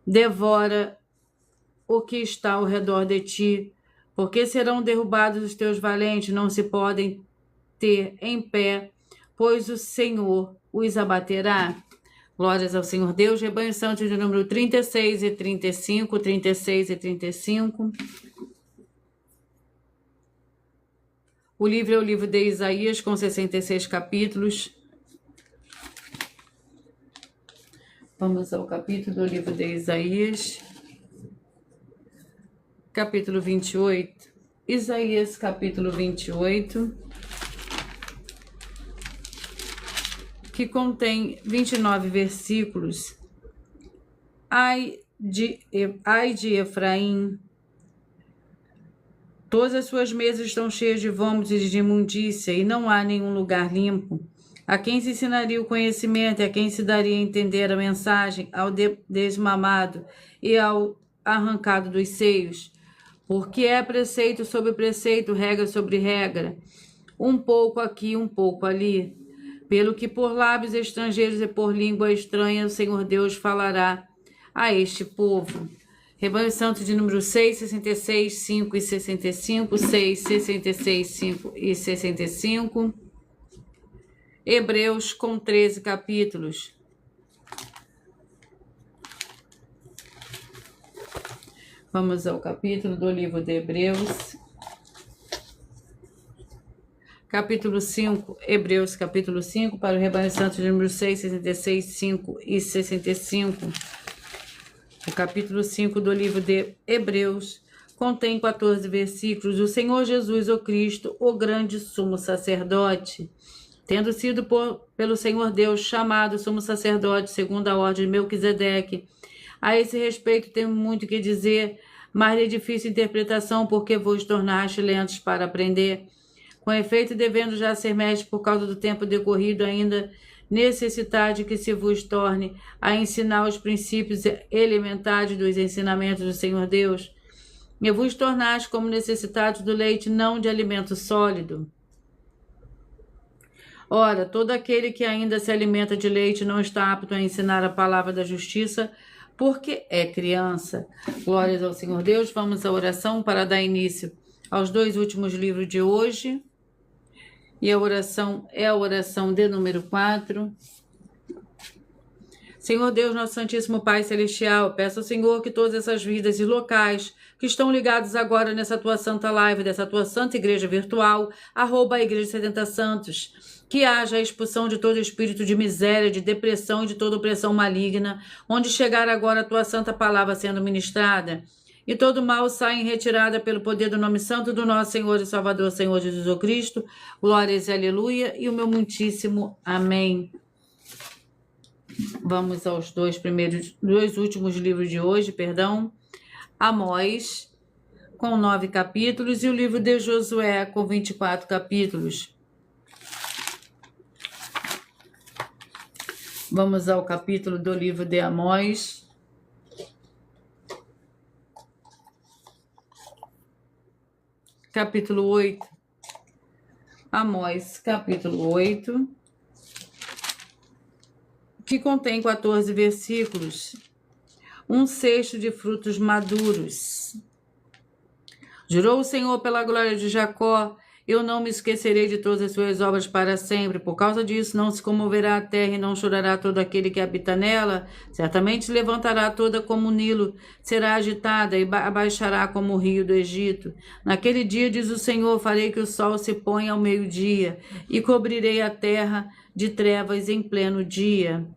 devora o que está ao redor de ti. Porque serão derrubados os teus valentes, não se podem ter em pé, pois o Senhor os abaterá. Glórias ao Senhor Deus. Rebanho santo de número 36 e 35, 36 e 35. O livro é o livro de Isaías, com 66 capítulos. Vamos ao capítulo do livro de Isaías, capítulo 28. Isaías, capítulo 28, que contém 29 versículos. Ai de Efraim, todas as suas mesas estão cheias de vômitos e de imundícia, e não há nenhum lugar limpo. A quem se ensinaria o conhecimento, e a quem se daria a entender a mensagem? Ao desmamado e ao arrancado dos seios. Porque é preceito sobre preceito, regra sobre regra, um pouco aqui, um pouco ali. Pelo que por lábios estrangeiros e por língua estranha o Senhor Deus falará a este povo. Rebanho santo de número 6, 66, 5 e 65, 6, 66, 5 e 65. Hebreus com 13 capítulos. Vamos ao capítulo do livro de Hebreus. Capítulo 5, Hebreus capítulo 5, para o rebanho santo de número 6, 66, 5 e 65. O capítulo 5 do livro de Hebreus contém 14 versículos. O Senhor Jesus, o Cristo, o grande sumo sacerdote, tendo sido pelo Senhor Deus chamado sumo sacerdote segundo a ordem de Melquisedeque. A esse respeito tenho muito que dizer, mas de difícil interpretação, porque vos tornaste lentos para aprender. Com efeito, devendo já ser mestre por causa do tempo decorrido, ainda necessitar de que se vos torne a ensinar os princípios elementares dos ensinamentos do Senhor Deus, e vos tornaste como necessitados do leite, não de alimento sólido. Ora, todo aquele que ainda se alimenta de leite não está apto a ensinar a palavra da justiça, porque é criança. Glórias ao Senhor Deus. Vamos à oração para dar início aos 2 últimos livros de hoje. E a oração é a oração de número 4. Senhor Deus, nosso Santíssimo Pai Celestial, peço ao Senhor que todas essas vidas e locais que estão ligados agora nessa tua santa live, dessa tua santa igreja virtual, @ Igreja 70 Santos, que haja a expulsão de todo espírito de miséria, de depressão e de toda opressão maligna, onde chegar agora a tua santa palavra sendo ministrada, e todo mal saia em retirada pelo poder do nome santo do nosso Senhor e Salvador, Senhor Jesus Cristo. Glórias e aleluia, e o meu muitíssimo amém. Vamos aos dois últimos livros de hoje, Amós, com 9 capítulos, e o livro de Josué, com 24 capítulos. Vamos ao capítulo do livro de Amós. Capítulo 8. Amós, capítulo 8. Que contém 14 versículos, 1/6 de frutos maduros. Jurou o Senhor pela glória de Jacó: eu não me esquecerei de todas as suas obras para sempre. Por causa disso, não se comoverá a terra e não chorará todo aquele que habita nela. Certamente se levantará toda como o Nilo, será agitada e abaixará como o rio do Egito. Naquele dia, diz o Senhor, farei que o sol se ponha ao meio-dia e cobrirei a terra de trevas em pleno dia.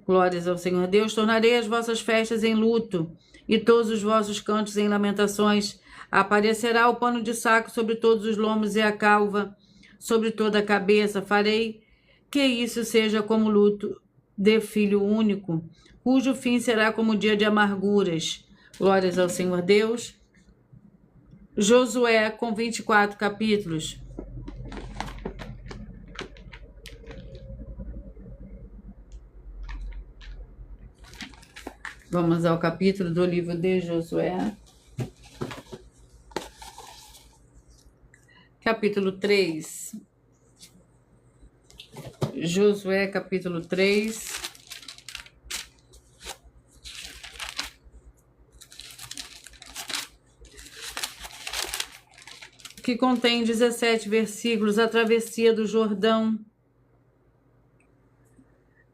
Glórias ao Senhor Deus. Tornarei as vossas festas em luto e todos os vossos cantos em lamentações. Aparecerá o pano de saco sobre todos os lombos e a calva sobre toda a cabeça. Farei que isso seja como luto de filho único, cujo fim será como dia de amarguras. Glórias ao Senhor Deus. Josué, com 24 capítulos. Vamos ao capítulo do livro de Josué. Capítulo 3. Josué, capítulo 3. Que contém 17 versículos, a travessia do Jordão.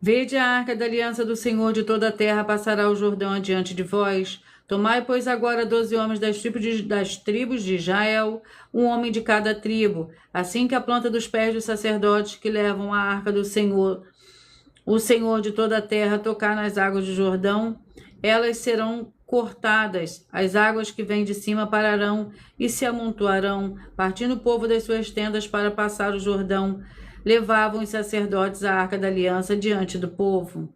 Vede a arca da aliança do Senhor de toda a terra, passará o Jordão adiante de vós. Tomai, pois, agora 12 homens das tribos de Israel, um homem de cada tribo, assim que a planta dos pés dos sacerdotes que levam a arca do Senhor, o Senhor de toda a terra, tocar nas águas do Jordão, elas serão cortadas, as águas que vêm de cima pararão e se amontoarão, partindo o povo das suas tendas para passar o Jordão. Levavam os sacerdotes a arca da aliança diante do povo.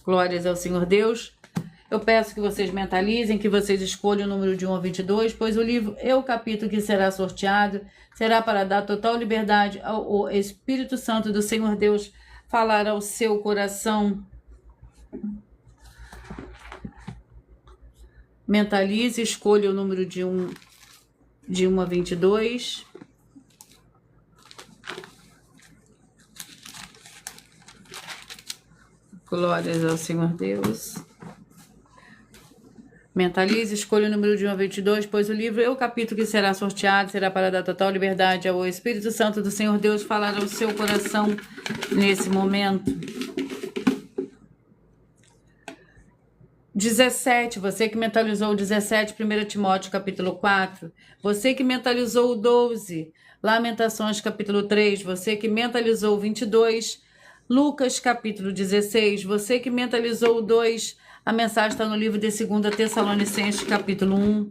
Glórias ao Senhor Deus. Eu peço que vocês mentalizem, que vocês escolham o número de 1 a 22, pois o livro e o capítulo que será sorteado será para dar total liberdade ao Espírito Santo do Senhor Deus falar ao seu coração. Mentalize, escolha o número de 1 a 22. Glórias ao Senhor Deus. Mentalize, escolha o número de 1 a 22, pois o livro e o capítulo que será sorteado será para dar total liberdade ao Espírito Santo do Senhor Deus falar ao seu coração nesse momento. 17, você que mentalizou o 17, 1 Timóteo capítulo 4. Você que mentalizou o 12, Lamentações capítulo 3. Você que mentalizou o 22, Lucas capítulo 16, você que mentalizou o 2, a mensagem está no livro de 2 Tessalonicenses capítulo 1.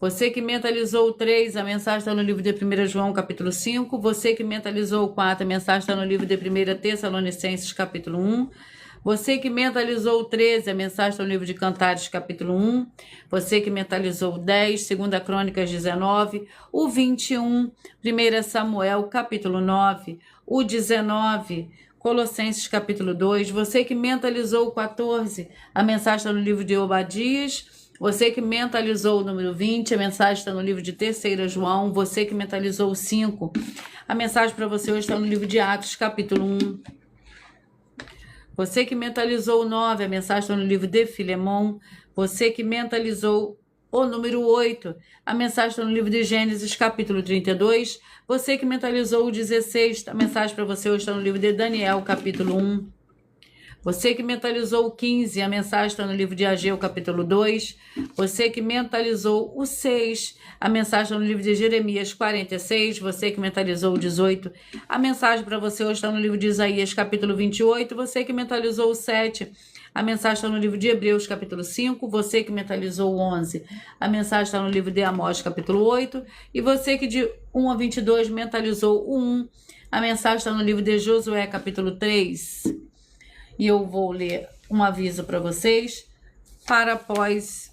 Você que mentalizou o 3, a mensagem está no livro de 1 João capítulo 5. Você que mentalizou o 4, a mensagem está no livro de 1 Tessalonicenses capítulo 1. Você que mentalizou o 13, a mensagem está no livro de Cantares capítulo 1. Você que mentalizou o 10, 2 Crônicas 19. O 21, 1 Samuel capítulo 9. O 19, Colossenses capítulo 2, você que mentalizou o 14, a mensagem está no livro de Obadias. Você que mentalizou o número 20, a mensagem está no livro de 3 João. Você que mentalizou o 5, a mensagem para você hoje está no livro de Atos capítulo 1. Você que mentalizou o 9, a mensagem está no livro de Filemão. Você que mentalizou o número 8, a mensagem está no livro de Gênesis capítulo 32. Você que mentalizou o 16, a mensagem para você hoje está no livro de Daniel capítulo 1. Você que mentalizou o 15, a mensagem está no livro de Ageu, capítulo 2. Você que mentalizou o 6, a mensagem está no livro de Jeremias 46. Você que mentalizou o 18, a mensagem para você hoje está no livro de Isaías, capítulo 28. Você que mentalizou o 7, a mensagem está no livro de Hebreus, capítulo 5. Você que mentalizou o 11, a mensagem está no livro de Amós, capítulo 8. E você que de 1 a 22 mentalizou o 1, a mensagem está no livro de Josué, capítulo 3. E eu vou ler um aviso para vocês, para após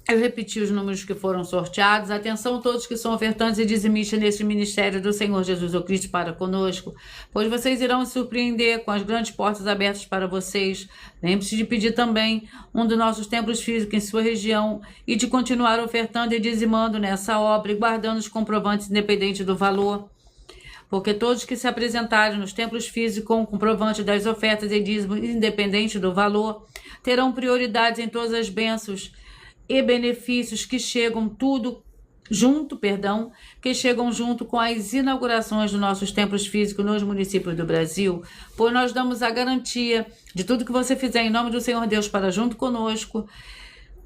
eu repetir os números que foram sorteados. Atenção todos que são ofertantes e dizimistas neste ministério do Senhor Jesus o Cristo para conosco, pois vocês irão se surpreender com as grandes portas abertas para vocês. Lembre-se de pedir também um dos nossos templos físicos em sua região e de continuar ofertando e dizimando nessa obra e guardando os comprovantes independente do valor. Porque todos que se apresentarem nos templos físicos com o comprovante das ofertas e dízimo, independente do valor, terão prioridades em todas as bênçãos e benefícios que chegam que chegam junto com as inaugurações dos nossos templos físicos nos municípios do Brasil, pois nós damos a garantia de tudo que você fizer em nome do Senhor Deus para junto conosco.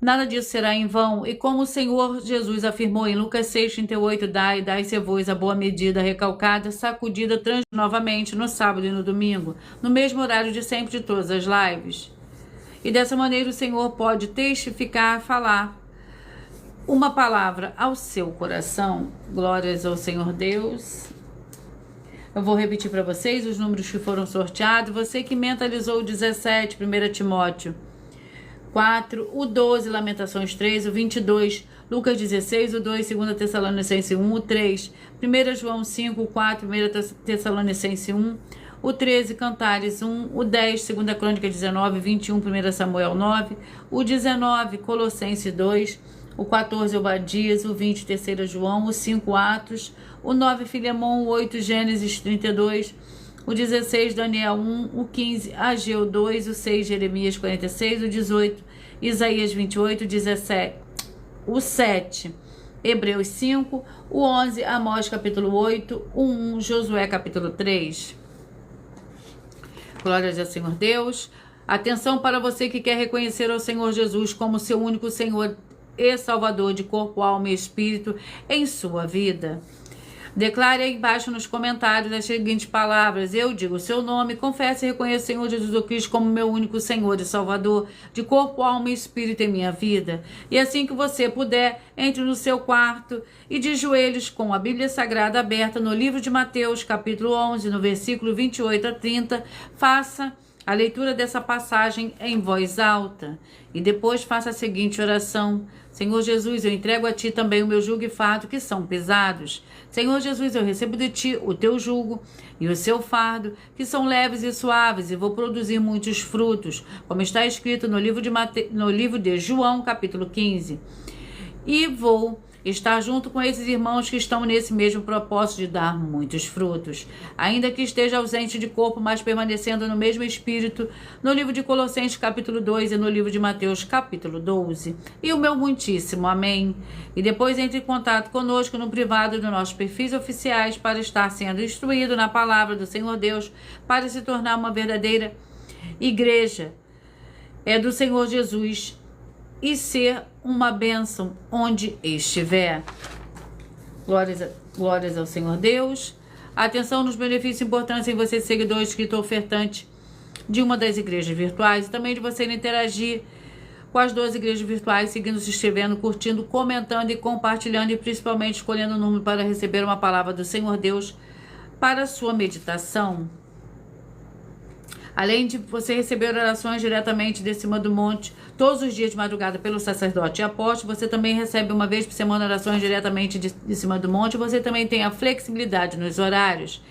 Nada disso será em vão, e como o Senhor Jesus afirmou em Lucas 6,38, dai-se-vos a boa medida, recalcada, sacudida, novamente no sábado e no domingo, no mesmo horário de sempre de todas as lives. E dessa maneira o Senhor pode testificar, falar uma palavra ao seu coração. Glórias ao Senhor Deus. Eu vou repetir para vocês os números que foram sorteados. Você que mentalizou o 17, 1 Timóteo 4, o 12, Lamentações 3, o 22, Lucas 16, o 2, 2 Tessalonicenses 1, o 3, 1 João 5, o 4, 1 Tessalonicenses 1, o 13, Cantares 1, o 10, 2 Crônica 19, 21, 1 Samuel 9, o 19, Colossenses 2, o 14, Obadias, o 20, 3 João, o 5, Atos, o 9, Filemão, o 8, Gênesis 32, o 16, Daniel 1, o 15, Ageu 2, o 6, Jeremias 46, o 18, Isaías 28, o 17, o 7, Hebreus 5, o 11, Amós capítulo 8, o 1, Josué capítulo 3. Glórias ao Senhor Deus. Atenção para você que quer reconhecer ao Senhor Jesus como seu único Senhor e Salvador de corpo, alma e espírito em sua vida. Declare aí embaixo nos comentários as seguintes palavras: eu digo o seu nome, confesse e reconheço o Senhor Jesus Cristo como meu único Senhor e Salvador, de corpo, alma e espírito em minha vida. E assim que você puder, entre no seu quarto e de joelhos com a Bíblia Sagrada aberta no livro de Mateus, capítulo 11, no versículo 28 a 30, faça a leitura dessa passagem em voz alta. E depois faça a seguinte oração: Senhor Jesus, eu entrego a Ti também o meu jugo e fardo que são pesados. Senhor Jesus, eu recebo de Ti o Teu jugo e o seu fardo, que são leves e suaves, e vou produzir muitos frutos, como está escrito no livro de João, capítulo 15. E vou estar junto com esses irmãos que estão nesse mesmo propósito de dar muitos frutos, ainda que esteja ausente de corpo, mas permanecendo no mesmo espírito, no livro de Colossenses capítulo 2 e no livro de Mateus capítulo 12. E o meu muitíssimo amém. E depois entre em contato conosco no privado dos nossos perfis oficiais para estar sendo instruído na palavra do Senhor Deus, para se tornar uma verdadeira igreja do Senhor Jesus e ser uma bênção onde estiver. Glórias ao Senhor Deus. Atenção nos benefícios importantes em você, seguidor, inscrito, ofertante de uma das igrejas virtuais, e também de você interagir com as 12 igrejas virtuais, seguindo, se inscrevendo, curtindo, comentando e compartilhando, e principalmente escolhendo o número para receber uma palavra do Senhor Deus para a sua meditação. Além de você receber orações diretamente de cima do monte, todos os dias de madrugada pelo sacerdote e apóstolo, você também recebe uma vez por semana orações diretamente de cima do monte. Você também tem a flexibilidade nos horários,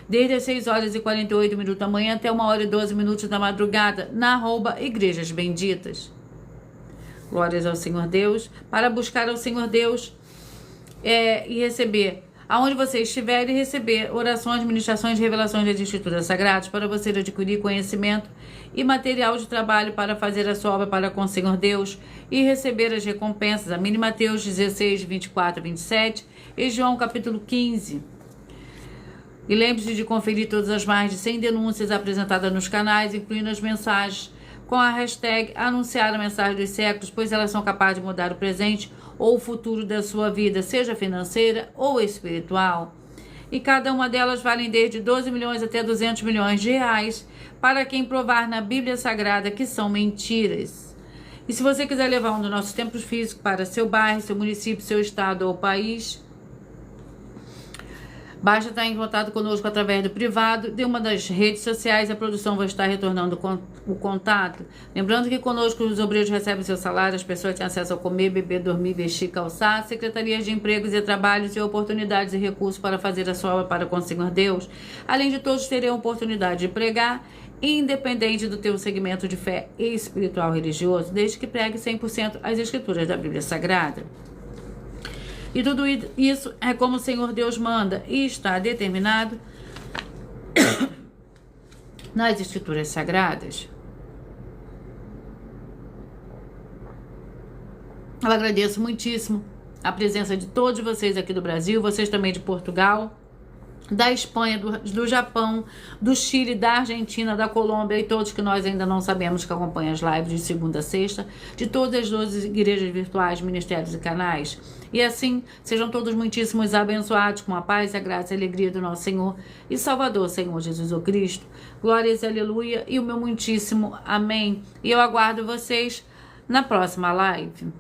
desde as 6h48 da manhã até 1h12 da madrugada, na @Igrejas Benditas. Glórias ao Senhor Deus. Para buscar ao Senhor Deus e receber, aonde você estiver, e receber orações, ministrações, revelações das Escrituras Sagradas, para você adquirir conhecimento e material de trabalho para fazer a sua obra para com o Senhor Deus e receber as recompensas. A mini Mateus 16, 24 a 27 e João capítulo 15. E lembre-se de conferir todas as mais de 100 denúncias apresentadas nos canais, incluindo as mensagens com a hashtag anunciar a mensagem dos séculos, pois elas são capazes de mudar o presente ou o futuro da sua vida, seja financeira ou espiritual. E cada uma delas vale desde 12 milhões até 200 milhões de reais para quem provar na Bíblia Sagrada que são mentiras. E se você quiser levar um dos nossos templos físicos para seu bairro, seu município, seu estado ou país, basta estar em contato conosco através do privado de uma das redes sociais. A produção vai estar retornando o contato. Lembrando que conosco os obreiros recebem seu salário, as pessoas têm acesso a comer, beber, dormir, vestir, calçar, secretarias de empregos e trabalhos e oportunidades e recursos para fazer a sua obra para com o Senhor Deus. Além de todos terem a oportunidade de pregar, independente do teu segmento de fé espiritual religioso, desde que pregue 100% as escrituras da Bíblia Sagrada. E tudo isso é como o Senhor Deus manda e está determinado nas Escrituras Sagradas. Eu agradeço muitíssimo a presença de todos vocês aqui do Brasil, vocês também de Portugal, da Espanha, do Japão, do Chile, da Argentina, da Colômbia e todos que nós ainda não sabemos que acompanham as lives de segunda a sexta, de todas as 12 igrejas virtuais, ministérios e canais. E assim, sejam todos muitíssimos abençoados com a paz, a graça e a alegria do nosso Senhor e Salvador, Senhor Jesus o Cristo. Glórias, aleluia, e o meu muitíssimo amém. E eu aguardo vocês na próxima live.